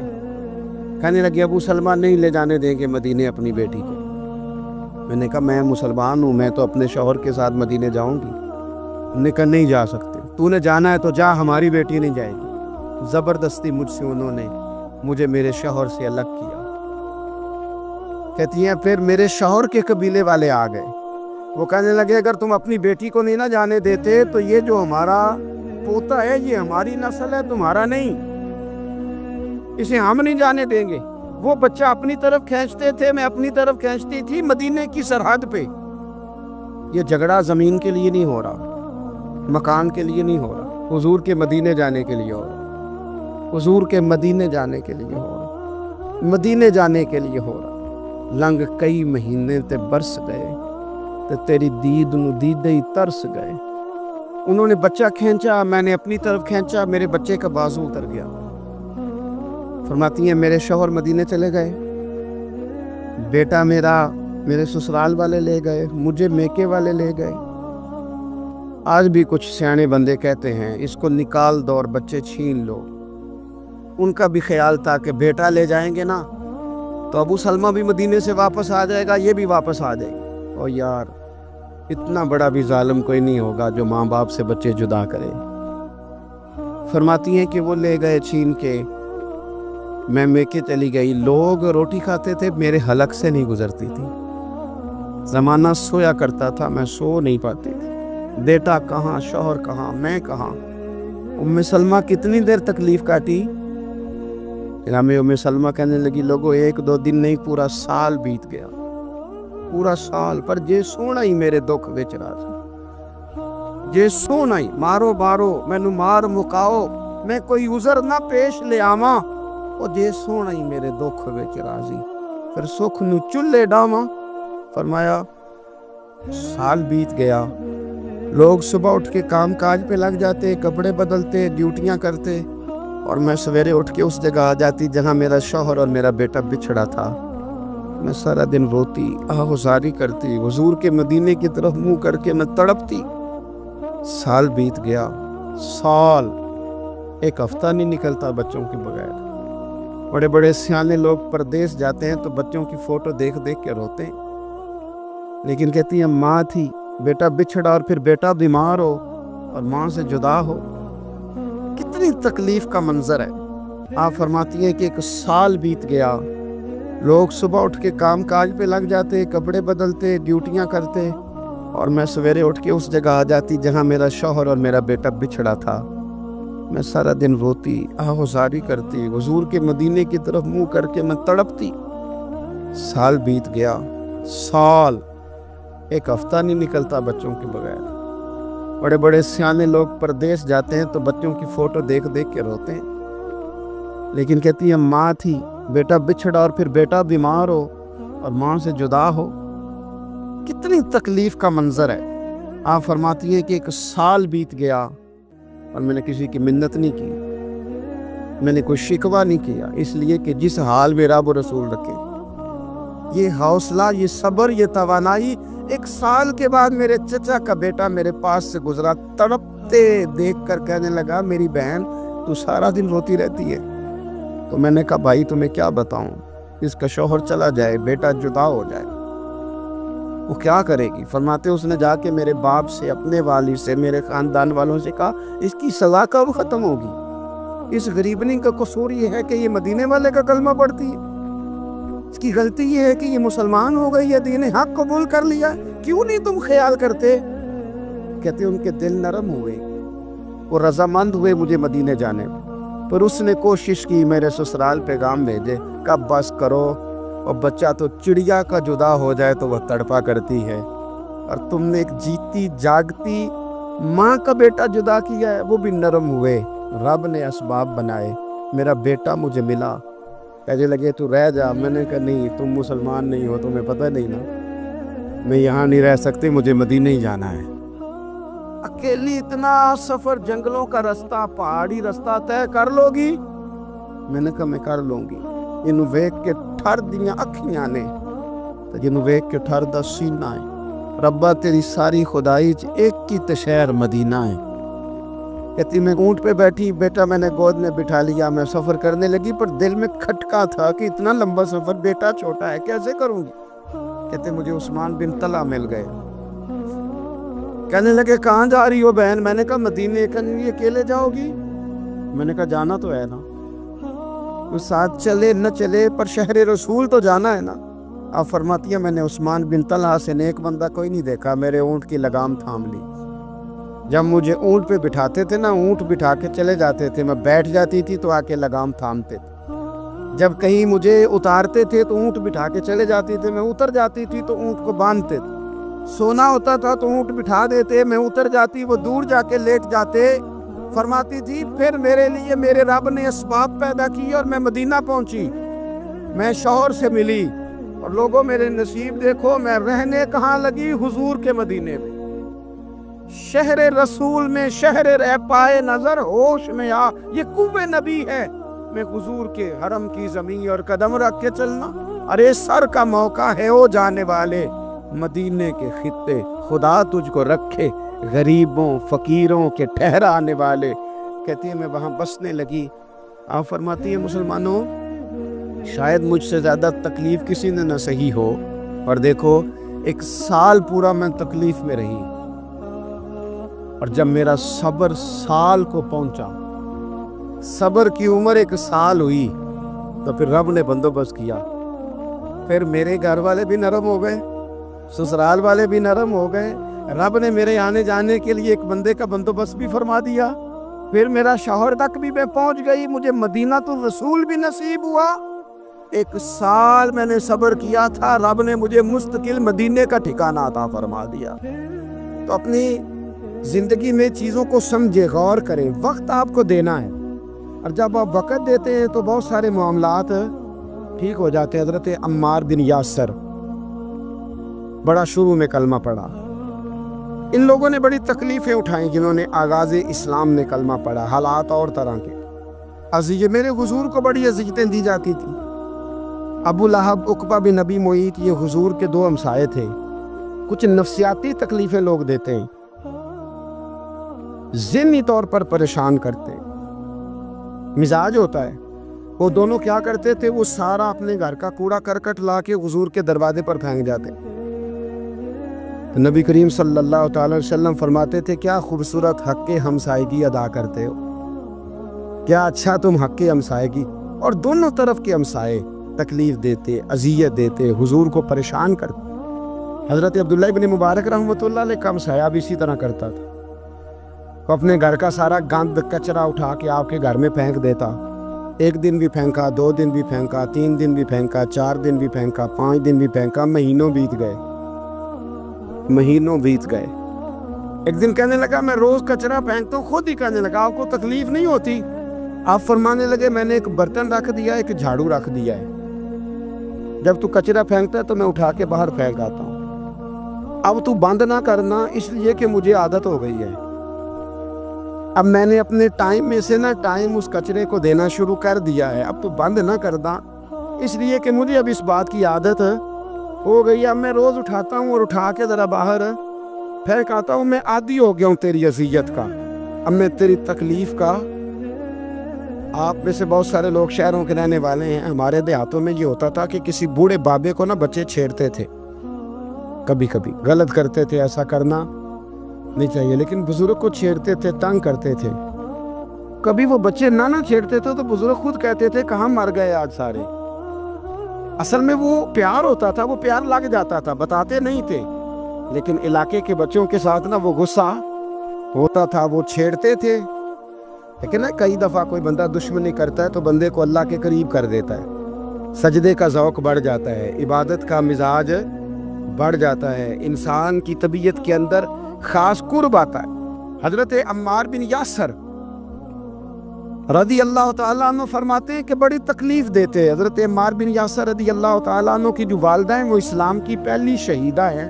کہنے لگے ابو سلمہ نہیں لے جانے دیں گے مدینے اپنی بیٹی کو۔ میں نے کہا میں مسلمان ہوں، میں تو اپنے شوہر کے ساتھ مدینے جاؤں گی۔ انہوں نے کہا نہیں جا سکتے، تو نے جانا ہے تو جا، ہماری بیٹی نہیں جائے گی۔ زبردستی مجھ سے انہوں نے مجھے میرے شوہر سے الگ کیا۔ کہتی ہیں پھر میرے شوہر کے قبیلے والے آ گئے، وہ کہنے لگے اگر تم اپنی بیٹی کو نہیں نہ جانے دیتے تو یہ جو ہمارا پوتا ہے یہ ہماری نسل ہے، تمہارا نہیں، اسے ہم نہیں جانے دیں گے۔ وہ بچہ اپنی طرف کھینچتے تھے، میں اپنی طرف کھینچتی تھی، مدینے کی سرحد پہ۔ یہ جھگڑا زمین کے لیے نہیں ہو رہا، مکان کے لیے نہیں ہو رہا، حضور کے مدینے جانے کے لیے ہو رہا، حضور کے مدینے جانے کے لیے ہو رہا، مدینے جانے کے لیے ہو رہا۔ لنگ کئی مہینے تے برس گئے تے تیری دید نو دیدے ہی ترس گئے۔ انہوں نے بچہ کھینچا، میں نے اپنی طرف کھینچا، میرے بچے کا بازو اتر گیا۔ فرماتی ہیں میرے شوہر مدینے چلے گئے، بیٹا میرا میرے سسرال والے لے گئے، مجھے میکے والے لے گئے۔ آج بھی کچھ سیانے بندے کہتے ہیں اس کو نکال دو اور بچے چھین لو۔ ان کا بھی خیال تھا کہ بیٹا لے جائیں گے نا تو ابو سلمہ بھی مدینے سے واپس آ جائے گا، یہ بھی واپس آ جائے گی۔ اور یار اتنا بڑا بھی ظالم کوئی نہیں ہوگا جو ماں باپ سے بچے جدا کرے۔ فرماتی ہیں کہ وہ لے گئے چھین کے، میں میکے چلی گئی، لوگ روٹی کھاتے تھے، میرے حلق سے نہیں گزرتی تھی۔ زمانہ سویا کرتا تھا، میں سو نہیں پاتی تھی۔ بیٹا کہاں، شوہر کہاں، میں کہاں۔ ام سلمہ کتنی دیر تکلیف کاٹی؟ ام سلمہ کہنے لگی لوگو ایک دو دن نہیں، پورا سال بیت گیا، پورا سال، پر جے سونا ہی میرے دکھ وچ راز، جے سونا ہی مارو مارو مینو مار مکاؤ، میں کوئی عذر نہ پیش لے آواں، او جے سونا ہی میرے دکھ وچ راضی، پھر سکھ نو چلے ڈاواں۔ فرمایا سال بیت گیا، لوگ صبح اٹھ کے کام کاج پہ لگ جاتے، کپڑے بدلتے، ڈیوٹیاں کرتے، اور میں سویرے اٹھ کے اس جگہ آ جاتی جہاں میرا شوہر اور میرا بیٹا بچھڑا تھا۔ میں سارا دن روتی، آہوزاری کرتی، حضور کے مدینے کی طرف منہ کر کے میں تڑپتی۔ سال بیت گیا، سال، ایک ہفتہ نہیں نکلتا بچوں کے بغیر۔ بڑے بڑے سیانے لوگ پردیس جاتے ہیں تو بچوں کی فوٹو دیکھ دیکھ کے روتے ہیں، لیکن کہتی ہیں ماں تھی، بیٹا بچھڑا اور پھر بیٹا بیمار ہو اور ماں سے جدا ہو، کتنی تکلیف کا منظر ہے۔ آپ فرماتی ہیں کہ ایک سال بیت گیا، لوگ صبح اٹھ کے کام کاج پہ لگ جاتے، کپڑے بدلتے، ڈیوٹیاں کرتے، اور میں سویرے اٹھ کے اس جگہ آ جاتی جہاں میرا شوہر اور میرا بیٹا بچھڑا تھا۔ میں سارا دن روتی، آہوزاری کرتی، حضور کے مدینے کی طرف منہ کر کے میں تڑپتی۔ سال بیت گیا، سال، ایک ہفتہ نہیں نکلتا بچوں کے بغیر۔ بڑے بڑے سیانے لوگ پردیس جاتے ہیں تو بچوں کی فوٹو دیکھ دیکھ کے روتے ہیں، لیکن کہتی ہیں ماں تھی، بیٹا بچھڑا اور پھر بیٹا بیمار ہو اور ماں سے جدا ہو، کتنی تکلیف کا منظر ہے۔ آپ فرماتی ہیں کہ ایک سال بیت گیا اور میں نے کسی کی منت نہیں کی، میں نے کوئی شکوہ نہیں کیا، اس لیے کہ جس حال میں رب و رسول رکھے، یہ حوصلہ، یہ صبر، یہ توانائی۔ ایک سال کے بعد میرے چچا کا بیٹا میرے پاس سے گزرا، تڑپتے دیکھ کر کہنے لگا میری بہن تو سارا دن روتی رہتی ہے۔ تو میں نے کہا بھائی تمہیں کیا بتاؤں، اس کا شوہر چلا جائے، بیٹا جدا ہو جائے، وہ کیا کرے گی؟ فرماتے اس نے جا کے میرے باپ سے، اپنے والد سے، میرے خاندان والوں سے کہا اس کی سزا کب ختم ہوگی؟ اس غریبنی کا قصور یہ ہے کہ یہ مدینے والے کا کلمہ پڑھتی ہے، اس کی غلطی یہ ہے کہ یہ مسلمان ہو گئی ہے، دین حق قبول کر لیا، کیوں نہیں تم خیال کرتے؟ کہتے ان کے دل نرم ہوئے، وہ رضامند ہوئے مجھے مدینے جانے، پر اس نے کوشش کی میرے سسرال پیغام بھیجے، کب بس کرو، اور بچہ تو چڑیا کا جدا ہو جائے تو وہ تڑپا کرتی ہے، اور تم نے ایک جیتی جاگتی ماں کا بیٹا جدا کیا ہے، وہ بھی نرم ہوئے، رب نے اسباب بنائے، میرا بیٹا مجھے ملا۔ کہنے لگے تو رہ جا، میں نے کہا نہیں، تم مسلمان نہیں ہو، تمہیں پتہ نہیں نا، میں یہاں نہیں رہ سکتی، مجھے مدینہ ہی جانا ہے۔ اکیلی اتنا سفر، جنگلوں کا رستہ، پہاڑی رستہ طے کر لو گی؟ میں نے کہا میں کر لوں گی۔ انہوں ویک کے ٹھر دیاں اکھیاں نے تے جنوں ویک کے ٹھر دا سینہ ہے، ربا تیری ساری خدائی ایک کی تشہر مدینہ ہے۔ کہتی میں اونٹ پہ بیٹھی، بیٹا میں نے گود میں بٹھا لیا، میں سفر کرنے لگی، پر دل میں کھٹکا تھا کہ اتنا لمبا سفر، بیٹا چھوٹا ہے، کیسے کروں گی؟ کہتے مجھے عثمان بن طلحہ مل گئے، کہنے لگے کہاں جا رہی ہو بہن؟ میں نے کہا مدینے۔ کہنے لگے اکیلے جاؤ گی؟ میں نے کہا جانا تو ہے نا، تو ساتھ چلے نہ چلے پر شہر رسول تو جانا ہے نا۔ آپ فرماتی ہیں میں نے عثمان بن طلحہ سے نیک بندہ کوئی نہیں دیکھا، میرے اونٹ کی لگام تھام لی۔ جب مجھے اونٹ پہ بٹھاتے تھے نا، اونٹ بٹھا کے چلے جاتے تھے، میں بیٹھ جاتی تھی تو آ کے لگام تھامتے تھے۔ جب کہیں مجھے اتارتے تھے تو اونٹ بٹھا کے چلے جاتی تھے، میں اتر جاتی تھی تو اونٹ کو باندھتے تھے۔ سونا ہوتا تھا تو اونٹ بٹھا دیتے، میں اتر جاتی، وہ دور جا کے لیٹ جاتے۔ فرماتی تھی پھر میرے لیے میرے رب نے اسباب پیدا کی اور میں مدینہ پہنچی، میں شوہر سے ملی، اور لوگوں میرے نصیب دیکھو، میں رہنے کہاں لگی؟ حضور کے مدینے میں، شہر رسول میں، شہر رہ پائے نظر ہوش میں آ، یہ کوہ نبی ہے، میں حضور کے حرم کی زمین اور قدم رکھ کے چلنا۔ ارے سر کا موقع ہے او جانے والے، مدینے کے خطے، خدا تجھ کو رکھے غریبوں فقیروں کے ٹھہرانے والے۔ کہتی ہے میں وہاں بسنے لگی۔ آپ فرماتی ہیں مسلمانوں، شاید مجھ سے زیادہ تکلیف کسی نے نہ سہی ہو، اور دیکھو 1 سال پورا میں تکلیف میں رہی، اور جب میرا صبر سال کو پہنچا، صبر کی عمر 1 سال ہوئی، تو پھر رب نے بندوبست کیا، پھر میرے گھر والے بھی نرم ہو گئے، سسرال والے بھی نرم ہو گئے، رب نے میرے آنے جانے کے لیے ایک بندے کا بندوبست بھی فرما دیا، پھر میرا شوہر تک بھی میں پہنچ گئی، مجھے مدینہ الرسول بھی نصیب ہوا۔ 1 سال میں نے صبر کیا تھا، رب نے مجھے مستقل مدینے کا ٹھکانہ عطا فرما دیا۔ تو اپنی زندگی میں چیزوں کو سمجھے، غور کریں، وقت آپ کو دینا ہے، اور جب آپ وقت دیتے ہیں تو بہت سارے معاملات ٹھیک ہو جاتے ہیں۔ حضرت عمار بن یاسر بڑا شروع میں کلمہ پڑھا، ان لوگوں نے بڑی تکلیفیں اٹھائیں جنہوں نے آغاز اسلام میں کلمہ پڑھا، حالات اور طرح کے عزیز، میرے حضور کو بڑی اذیتیں دی جاتی تھیں۔ ابو لہب، عقبہ بن نبی معیط، یہ حضور کے 2 ہمسائے تھے۔ کچھ نفسیاتی تکلیفیں لوگ دیتے ہیں، ذہنی طور پر پریشان کرتے ہیں، مزاج ہوتا ہے۔ وہ دونوں کیا کرتے تھے؟ وہ سارا اپنے گھر کا کوڑا کرکٹ لا کے حضور کے دروازے پر پھینک جاتے۔ تو نبی کریم صلی اللہ تعالی وسلم فرماتے تھے کیا خوبصورت حق ہمسائیگی ادا کرتے ہو، کیا اچھا تم حق ہمسائیگی، اور دونوں طرف کے ہمسائے تکلیف دیتے، اذیت دیتے، حضور کو پریشان کرتے۔ حضرت عبداللہ بن مبارک رحمۃ اللہ علیہ کا ہمسایہ بھی اسی طرح کرتا تھا، وہ اپنے گھر کا سارا گند کچرا اٹھا کے آپ کے گھر میں پھینک دیتا۔ 1 دن بھی پھینکا، 2 دن بھی پھینکا، 3 دن بھی پھینکا، 4 دن بھی پھینکا، 5 دن بھی پھینکا، مہینوں بیت گئے، مہینوں بیت گئے۔ ایک دن کہنے لگا میں روز کچرا پھینکتا ہوں، خود ہی کہنے لگا آپ کو تکلیف نہیں ہوتی؟ آپ فرمانے لگے میں نے ایک برتن رکھ دیا، ایک جھاڑو رکھ دیا ہے، جب تو کچرا پھینکتا ہے تو میں اٹھا کے باہر پھینک آتا ہوں، اب تو بند نہ کرنا، اس لیے کہ مجھے عادت ہو گئی ہے۔ اب میں نے اپنے ٹائم میں سے ٹائم اس کچرے کو دینا شروع کر دیا ہے، اب تو بند نہ کرنا، اس لیے کہ مجھے اب اس بات کی عادت ہو گئی، اب میں روز اٹھاتا ہوں اور اٹھا کے ذرا باہر پھینک آتا ہوں، میں عادی ہو گیا ہوں تیری اذیت کا، اب میں تیری تکلیف کا۔ آپ میں سے بہت سارے لوگ شہروں کے رہنے والے ہیں، ہمارے دیہاتوں میں یہ ہوتا تھا کہ کسی بوڑھے بابے کو بچے چھیڑتے تھے، کبھی کبھی غلط کرتے تھے، ایسا کرنا نہیں چاہیے، لیکن بزرگ کو چھیڑتے تھے، تنگ کرتے تھے۔ کبھی وہ بچے نہ چھیڑتے تھے تو بزرگ خود کہتے تھے کہاں مر گئے آج سارے۔ اصل میں وہ پیار ہوتا تھا، وہ پیار لگ جاتا تھا، بتاتے نہیں تھے، لیکن علاقے کے بچوں کے ساتھ وہ غصہ ہوتا تھا، وہ چھیڑتے تھے۔ لیکن کئی دفعہ کوئی بندہ دشمنی کرتا ہے تو بندے کو اللہ کے قریب کر دیتا ہے، سجدے کا ذوق بڑھ جاتا ہے، عبادت کا مزاج بڑھ جاتا ہے، انسان کی طبیعت کے اندر خاص قرب آتا ہے۔ حضرت عمار بن یاسر رضی اللہ تعالیٰ عنہ فرماتے ہیں کہ بڑی تکلیف دیتے۔ حضرت عمار بن یاسر رضی اللہ تعالیٰ عنہ کی جو والدہ ہیں وہ اسلام کی پہلی شہیدہ ہیں،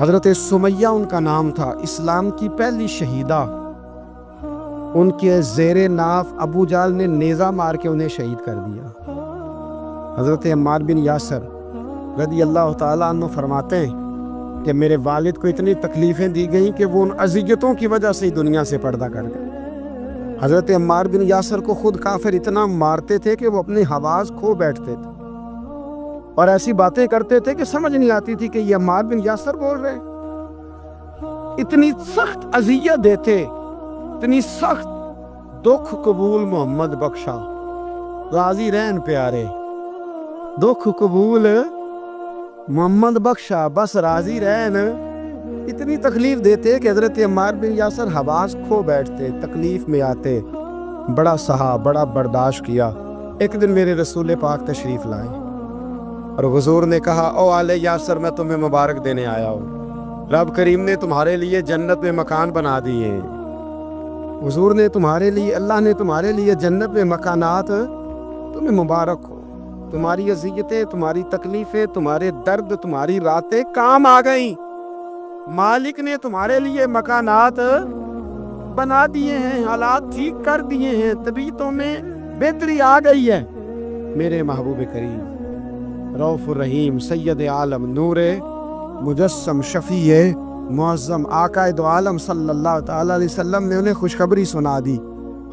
حضرت سمیہ ان کا نام تھا، اسلام کی پہلی شہیدہ۔ ان کے زیر ناف ابو جہل نے نیزہ مار کے انہیں شہید کر دیا۔ حضرت عمار بن یاسر رضی اللہ تعالیٰ عنہ فرماتے ہیں کہ میرے والد کو اتنی تکلیفیں دی گئیں کہ وہ ان اذیتوں کی وجہ سے ہی دنیا سے پردہ کر گئے۔ حضرت عمار بن یاسر کو خود کافر اتنا مارتے تھے کہ وہ اپنی حواس کھو بیٹھتے تھے اور ایسی باتیں کرتے تھے کہ سمجھ نہیں آتی تھی کہ یہ عمار بن یاسر بول رہے ہیں۔ اتنی سخت اذیت دیتے، اتنی سخت۔ دکھ قبول محمد بخشا، راضی رہن پیارے، دکھ قبول محمد بخشا، بس راضی رہن۔ اتنی تکلیف دیتے کہ حضرت عمار بن یاسر حواس کھو بیٹھتے، تکلیف میں آتے، بڑا سہا، بڑا برداشت کیا۔ ایک دن میرے رسول پاک تشریف لائے اور حضور نے کہا، او آل یاسر میں تمہیں مبارک دینے آیا ہوں، رب کریم نے تمہارے لیے جنت میں مکان بنا دیے ہیں۔ حضور نے تمہارے لیے، اللہ نے تمہارے لیے جنت میں مکانات، تمہیں مبارک ہو، تمہاری اذیتیں، تمہاری تکلیفیں، تمہارے درد، تمہاری راتیں کام آ گئیں، مالک نے تمہارے لیے مکانات بنا دیے ہیں، حالات ٹھیک کر دیے ہیں، طبیعتوں میں بہتری آ گئی ہے۔ میرے محبوب کریم رؤوف الرحیم سید عالم نور مجسم شفیع معظم آقا دو عالم صلی اللہ تعالیٰ علیہ وسلم نے انہیں خوشخبری سنا دی۔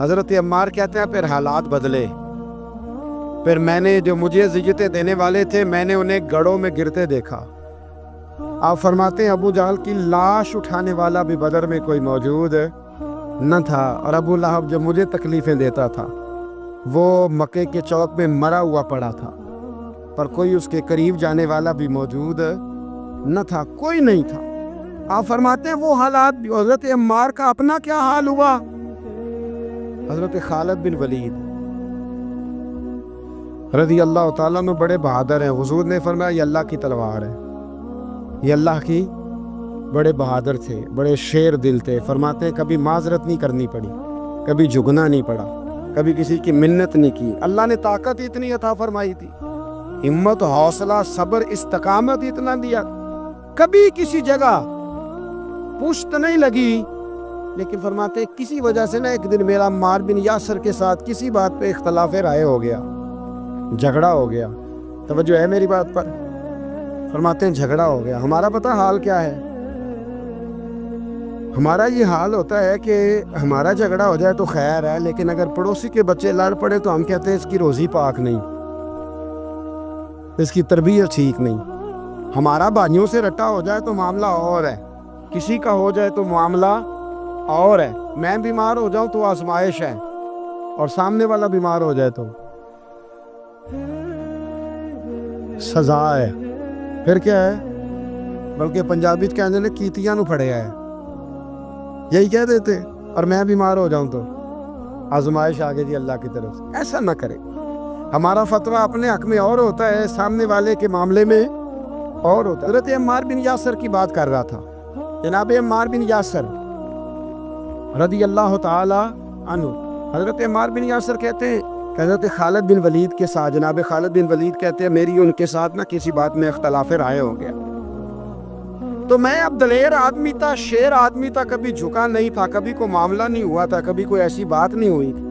حضرت عمار کہتے ہیں پھر حالات بدلے، پھر میں نے جو مجھے اذیتیں دینے والے تھے میں نے انہیں گڑھوں میں گرتے دیکھا۔ آپ فرماتے ہیں ابو جہل کی لاش اٹھانے والا بھی بدر میں کوئی موجود نہ تھا، اور ابو لہب جو مجھے تکلیفیں دیتا تھا وہ مکے کے چوک میں مرا ہوا پڑا تھا، پر کوئی اس کے قریب جانے والا بھی موجود نہ تھا، کوئی نہیں تھا۔ آپ فرماتے ہیں وہ حالات بھی۔ حضرت عمار کا اپنا کیا حال ہوا؟ حضرت خالد بن ولید رضی اللہ تعالیٰ عنہ بڑے بہادر ہیں۔ حضور نے فرمایا یہ اللہ کی تلوار ہے، یہ اللہ کی، بڑے بہادر تھے، بڑے شیر دل تھے۔ فرماتے ہیں کبھی معذرت نہیں کرنی پڑی، کبھی جھکنا نہیں پڑا، کبھی کسی کی منت نہیں کی۔ اللہ نے طاقت اتنی عطا فرمائی تھی، ہمت، حوصلہ، صبر، استقامت اتنا دیا، کبھی کسی جگہ پشت نہیں لگی۔ لیکن فرماتے ہیں کسی وجہ سے نا ایک دن میرا عمار بن یاسر کے ساتھ کسی بات پہ اختلاف رائے ہو گیا، جھگڑا ہو گیا۔ توجہ ہے میری بات پر؟ فرماتے ہیں جھگڑا ہو گیا۔ ہمارا پتہ حال کیا ہے؟ ہمارا یہ حال ہوتا ہے کہ ہمارا جھگڑا ہو جائے تو خیر ہے، لیکن اگر پڑوسی کے بچے لڑ پڑے تو ہم کہتے ہیں اس کی روزی پاک نہیں، اس کی تربیت ٹھیک نہیں۔ ہمارا بھائیوں سے رٹا ہو جائے تو معاملہ اور ہے، کسی کا ہو جائے تو معاملہ اور ہے۔ میں بیمار ہو جاؤں تو آزمائش ہے، اور سامنے والا بیمار ہو جائے تو سزا ہے۔ پھر کیا ہے؟ بلکہ پنجابی کہنے نے کیتیاں نو پھڑیا ہے، یہی کہہ دیتے۔ اور میں بیمار ہو جاؤں تو آزمائش آگے جی اللہ کی طرف سے۔ ایسا نہ کرے۔ ہمارا فتویٰ اپنے حق میں اور ہوتا ہے، سامنے والے کے معاملے میں اور ہوتا ہے۔ حضرت عمار بن یاسر کی بات کر رہا تھا، جناب عمار بن یاسر رضی اللہ تعالی عنہ۔ حضرت عمار بن یاسر کہتے ہیں کہ حضرت خالد بن ولید کے ساتھ، جناب خالد بن ولید کہتے ہیں میری ان کے ساتھ نہ کسی بات میں اختلاف رائے ہو گیا، تو میں اب دلیر آدمی تھا، شیر آدمی تھا، کبھی جھکا نہیں تھا، کبھی کوئی معاملہ نہیں ہوا تھا، کبھی کوئی ایسی بات نہیں ہوئی تھی۔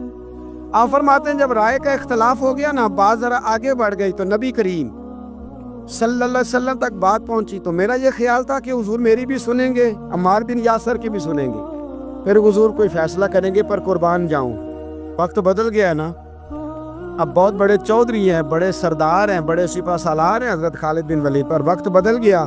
آپ فرماتے ہیں جب رائے کا اختلاف ہو گیا نا، بات ذرا آگے بڑھ گئی تو نبی کریم صلی اللہ علیہ وسلم تک بات پہنچی، تو میرا یہ خیال تھا کہ حضور میری بھی سنیں گے، عمار بن یاسر کی بھی سنیں گے، پھر حضور کوئی فیصلہ کریں گے، پر قربان جاؤں۔ وقت بدل گیا ہے نا، اب بہت بڑے چودھری ہیں، بڑے سردار ہیں، بڑے سپہ سالار ہیں حضرت خالد بن ولید، پر وقت بدل گیا۔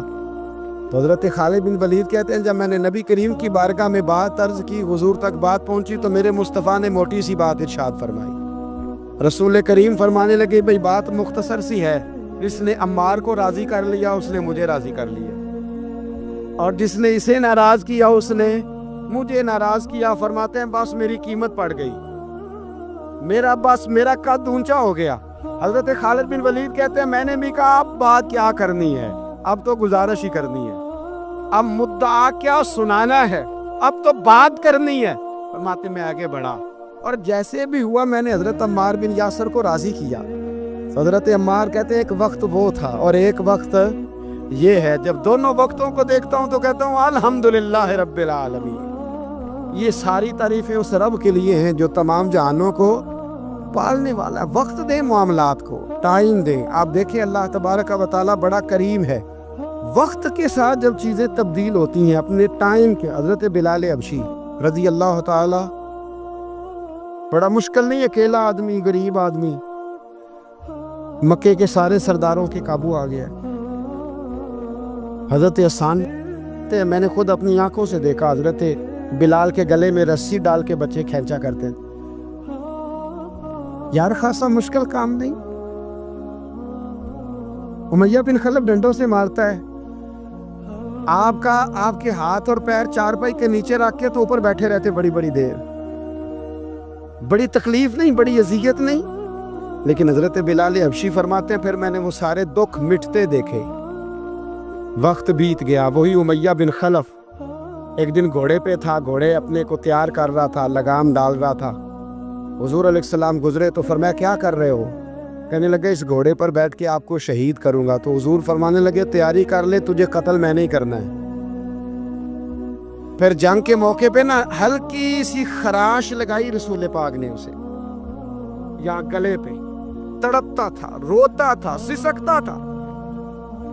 تو حضرت خالد بن ولید کہتے ہیں جب میں نے نبی کریم کی بارگاہ میں بات عرض کی، حضور تک بات پہنچی، تو میرے مصطفیٰ نے موٹی سی بات ارشاد فرمائی۔ رسول کریم فرمانے لگے بھئی بات مختصر سی ہے، جس نے عمار کو راضی کر لیا اس نے مجھے راضی کر لیا، اور جس نے اسے ناراض کیا اس نے مجھے ناراض کیا۔ فرماتے ہیں بس میری قیمت پڑ گئی، میرا قد اونچا ہو گیا، حضرت خالد بن ولید کہتے ہیں میں نے بھی کہا اب بات کیا کرنی ہے، اب تو گزارش ہی کرنی ہے، اب مدعا کیا سنانا ہے، اب تو بات کرنی ہے۔ فرماتے میں آگے بڑھا اور جیسے بھی ہوا میں نے حضرت عمار بن یاسر کو راضی کیا۔ حضرت عمار کہتے ہیں ایک وقت وہ تھا اور ایک وقت یہ ہے، جب دونوں وقتوں کو دیکھتا ہوں تو کہتا ہوں الحمدللہ رب العالمین۔ یہ ساری تعریفیں اس رب کے لیے ہیں جو تمام جہانوں کو پالنے والا ہے۔ وقت دیں معاملات کو، ٹائم دیں۔ آپ دیکھیں اللہ تبارک و تعالیٰ بڑا کریم ہے، وقت کے ساتھ جب چیزیں تبدیل ہوتی ہیں اپنے ٹائم کے۔ حضرت بلال حبشی رضی اللہ تعالیٰ، بڑا مشکل نہیں، اکیلا آدمی، غریب آدمی، مکے کے سارے سرداروں کے قابو آ گیا۔ حضرت حسان میں نے خود اپنی آنکھوں سے دیکھا حضرت بلال کے گلے میں رسی ڈال کے بچے کھینچا کرتے تھے۔ یار خاصا مشکل کام نہیں۔ امیہ بن خلف ڈنڈوں سے مارتا ہے، آپ کے ہاتھ اور پیر چارپائی کے نیچے رکھ کے تو اوپر بیٹھے رہتے بڑی بڑی دیر، بڑی تکلیف نہیں، بڑی اذیت نہیں۔ لیکن حضرت بلال حبشی فرماتے ہیں پھر میں نے وہ سارے دکھ مٹتے دیکھے۔ وقت بیت گیا، وہی امیہ بن خلف ایک دن گھوڑے پہ تھا، گھوڑے اپنے کو تیار کر رہا تھا، لگام ڈال رہا تھا۔ حضور علیہ السلام گزرے تو فرمایا کیا کر رہے ہو؟ کہنے لگے اس گھوڑے پر بیٹھ کے آپ کو شہید کروں گا۔ تو حضور فرمانے لگے تیاری کر لے، تجھے قتل میں نہیں کرنا ہے۔ پھر جنگ کے موقع پہ نا ہلکی سی خراش لگائی رسول پاک نے اسے، یہاں گلے پہ، تڑپتا تھا، روتا تھا، سسکتا تھا۔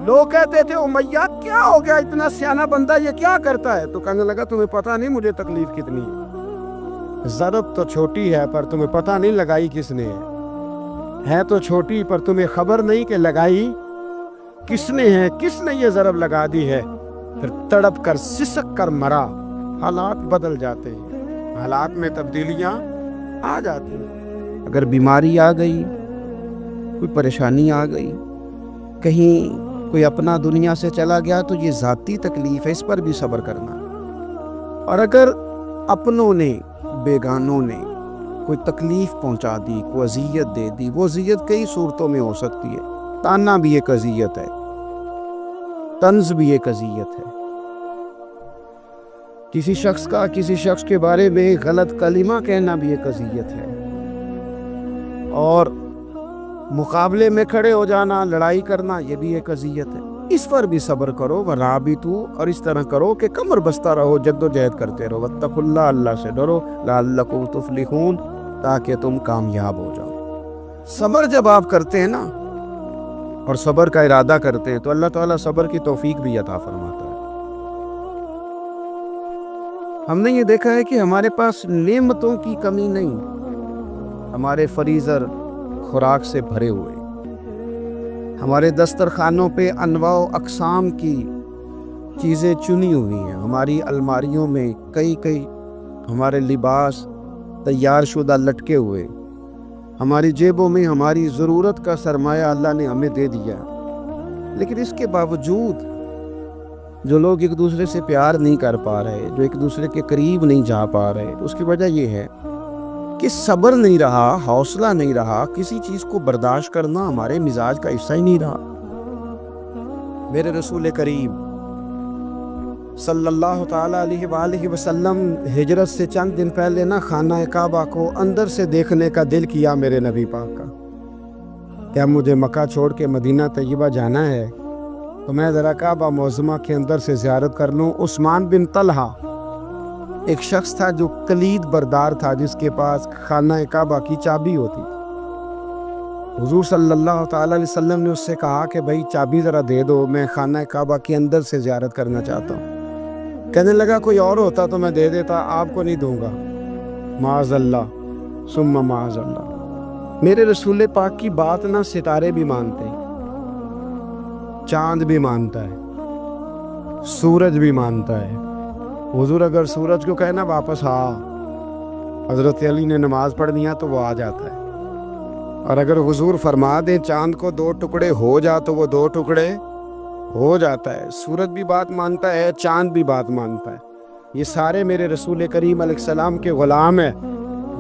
لوگ کہتے تھے امیہ کیا ہو گیا، اتنا سیانہ بندہ یہ کیا کرتا ہے؟ تو کہنے لگا تمہیں پتہ نہیں مجھے تکلیف کتنی ہے، ضرب تو چھوٹی ہے پر تمہیں پتہ نہیں لگائی کس نے ہے تو چھوٹی پر تمہیں خبر نہیں کہ لگائی کس نے ہے، کس نے یہ ضرب لگا دی ہے۔ پھر تڑپ کر سسک کر مرا۔ حالات بدل جاتے ہیں، حالات میں تبدیلیاں آ جاتی ہیں۔ اگر بیماری آ گئی، کوئی پریشانی آ گئی، کہیں کوئی اپنا دنیا سے چلا گیا تو یہ ذاتی تکلیف ہے، اس پر بھی صبر کرنا۔ اور اگر اپنوں نے، بیگانوں نے کوئی تکلیف پہنچا دی، کوئی اذیت دے دی، وہ اذیت کئی صورتوں میں ہو سکتی ہے۔ تانا بھی ایک اذیت ہے، طنز بھی ایک اذیت ہے، کسی شخص کے بارے میں غلط کلمہ کہنا بھی ایک اذیت ہے، اور مقابلے میں کھڑے ہو جانا، لڑائی کرنا، یہ بھی ایک اذیت ہے۔ اس پر بھی صبر کرو، ورابطو، اور اس طرح کرو کہ کمر بستہ رہو، جد و جہد کرتے رہو۔ واتقوا اللہ، اللہ سے ڈرو، لعلکم تفلحون، تاکہ تم کامیاب ہو جاؤ۔ صبر جب آپ کرتے ہیں نا، اور صبر کا ارادہ کرتے ہیں تو اللہ تعالیٰ صبر کی توفیق بھی عطا فرماتا ہے۔ ہم نے یہ دیکھا ہے کہ ہمارے پاس نعمتوں کی کمی نہیں، ہمارے فریزر خوراک سے بھرے ہوئے، ہمارے دسترخوانوں پہ انواع و اقسام کی چیزیں چنی ہوئی ہیں، ہماری الماریوں میں کئی ہمارے لباس تیار شدہ لٹکے ہوئے، ہماری جیبوں میں ہماری ضرورت کا سرمایہ اللہ نے ہمیں دے دیا۔ لیکن اس کے باوجود جو لوگ ایک دوسرے سے پیار نہیں کر پا رہے، جو ایک دوسرے کے قریب نہیں جا پا رہے، تو اس کی وجہ یہ ہے کہ صبر نہیں رہا، حوصلہ نہیں رہا، کسی چیز کو برداشت کرنا ہمارے مزاج کا حصہ ہی نہیں رہا۔ میرے رسول کریم صلی اللہ تعالیٰ علیہ وآلہ وسلم ہجرت سے چند دن پہلے نا خانہ کعبہ کو اندر سے دیکھنے کا دل کیا میرے نبی پاک کا، کیا مجھے مکہ چھوڑ کے مدینہ طیبہ جانا ہے تو میں ذرا کعبہ معظمہ کے اندر سے زیارت کر لوں۔ عثمان بن طلحہ ایک شخص تھا جو کلید بردار تھا، جس کے پاس خانہ کعبہ کی چابی ہوتی تھی۔ حضور صلی اللہ تعالیٰ علیہ وسلم نے اس سے کہا کہ بھائی چابی ذرا دے دو، میں خانہ کعبہ کے اندر سے زیارت کرنا چاہتا ہوں۔ کہنے لگا کوئی اور ہوتا تو میں دے دیتا، آپ کو نہیں دوں گا۔ معاذ اللہ ثم معاذ اللہ۔ میرے رسول پاک کی بات نہ ستارے بھی مانتے ہیں، چاند بھی مانتا ہے، سورج بھی مانتا ہے۔ حضور اگر سورج کو کہنا واپس آ، حضرت علی نے نماز پڑھ دیا تو وہ آ جاتا ہے، اور اگر حضور فرما دیں چاند کو 2 ٹکڑے ہو جا تو وہ 2 ٹکڑے ہو جاتا ہے۔ سورج بھی بات مانتا ہے، چاند بھی بات مانتا ہے۔ یہ سارے میرے رسول کریم علیہ السلام کے غلام ہیں،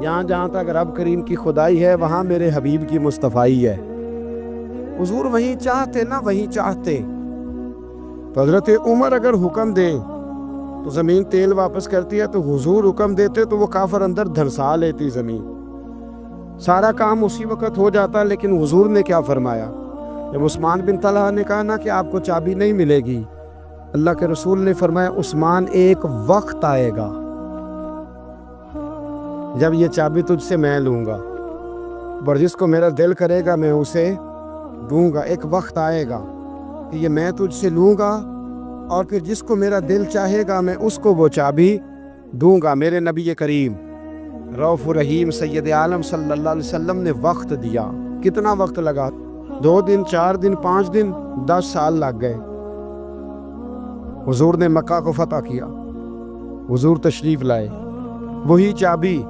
یہاں جہاں تک رب کریم کی خدائی ہے وہاں میرے حبیب کی مصطفائی ہے۔ حضور وہیں چاہتے نا وہیں چاہتے۔ تو حضرت عمر اگر حکم دے تو زمین تیل واپس کرتی ہے، تو حضور حکم دیتے تو وہ کافر اندر دھنسا لیتی زمین، سارا کام اسی وقت ہو جاتا۔ لیکن حضور نے کیا فرمایا؟ جب عثمان بن طلحہ نے کہا نا کہ آپ کو چابی نہیں ملے گی، اللہ کے رسول نے فرمایا عثمان ایک وقت آئے گا جب یہ چابی تجھ سے میں لوں گا، اور جس کو میرا دل کرے گا میں اسے دوں گا۔ ایک وقت آئے گا کہ یہ میں تجھ سے لوں گا، اور پھر جس کو میرا دل چاہے گا میں اس کو وہ چابی دوں گا۔ میرے نبی کریم رؤوف رحیم سید عالم صلی اللہ علیہ وسلم نے وقت دیا۔ کتنا وقت لگا؟ 2 دن، 4 دن، 5 دن، 10 سال لگ گئے۔ حضور نے مکہ کو فتح کیا، حضور تشریف لائے، وہی چابی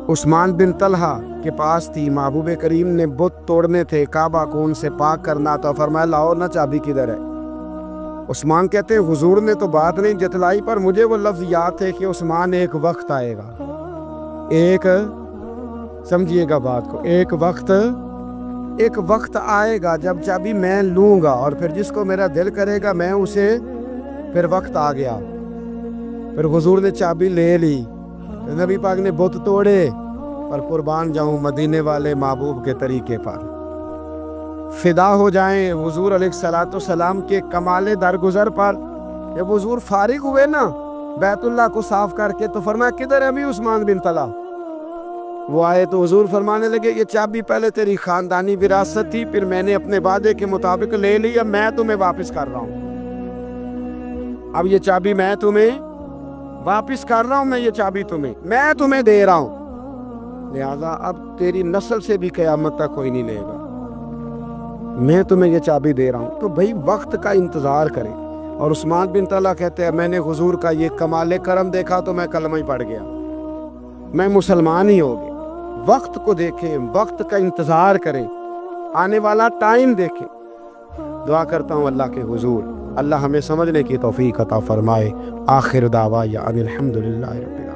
عثمان بن طلحہ کے پاس تھی۔ محبوب کریم نے بت توڑنے تھے، کعبہ کو ان سے پاک کرنا تھا، فرمایا لاؤ نا چابی کدھر ہے؟ عثمان کہتے ہیں حضور نے تو بات نہیں جتلائی، پر مجھے وہ لفظ یاد ہے کہ عثمان ایک وقت آئے گا، ایک سمجھیے گا بات کو، ایک وقت آئے گا جب چابی میں لوں گا، اور پھر جس کو میرا دل کرے گا میں اسے، پھر وقت آ گیا، پھر حضور نے چابی لے لی، نبی پاک نے بت توڑے، پر قربان جاؤں مدینے والے محبوب کے طریقے پر، فدا ہو جائیں حضور علیہ الصلوۃ والسلام کے کمال درگزر پر۔ جب حضور فارغ ہوئے نا بیت اللہ کو صاف کر کے، تو فرمایا کدھر ہے ابھی عثمان بن طلحہ؟ وہ آئے تو حضور فرمانے لگے یہ چابی پہلے تیری خاندانی وراثت تھی، پھر میں نے اپنے وعدے کے مطابق لے لی، اب میں تمہیں واپس کر رہا ہوں، اب یہ چابی میں تمہیں واپس کر رہا ہوں، میں یہ چابی میں تمہیں دے رہا ہوں، لہذا اب تیری نسل سے بھی قیامت تک کوئی نہیں لے گا، میں تمہیں یہ چابی دے رہا ہوں۔ تو بھائی وقت کا انتظار کریں۔ اور عثمان بن طلحہ کہتے ہیں میں نے حضور کا یہ کمال کرم دیکھا تو میں کلمہ ہی پڑھ گیا، میں مسلمان ہی ہو گیا۔ وقت کو دیکھیں، وقت کا انتظار کریں، آنے والا ٹائم دیکھیں۔ دعا کرتا ہوں اللہ کے حضور اللہ ہمیں سمجھنے کی توفیق عطا فرمائے۔ آخر دعوانا الحمدللہ رب العالمین۔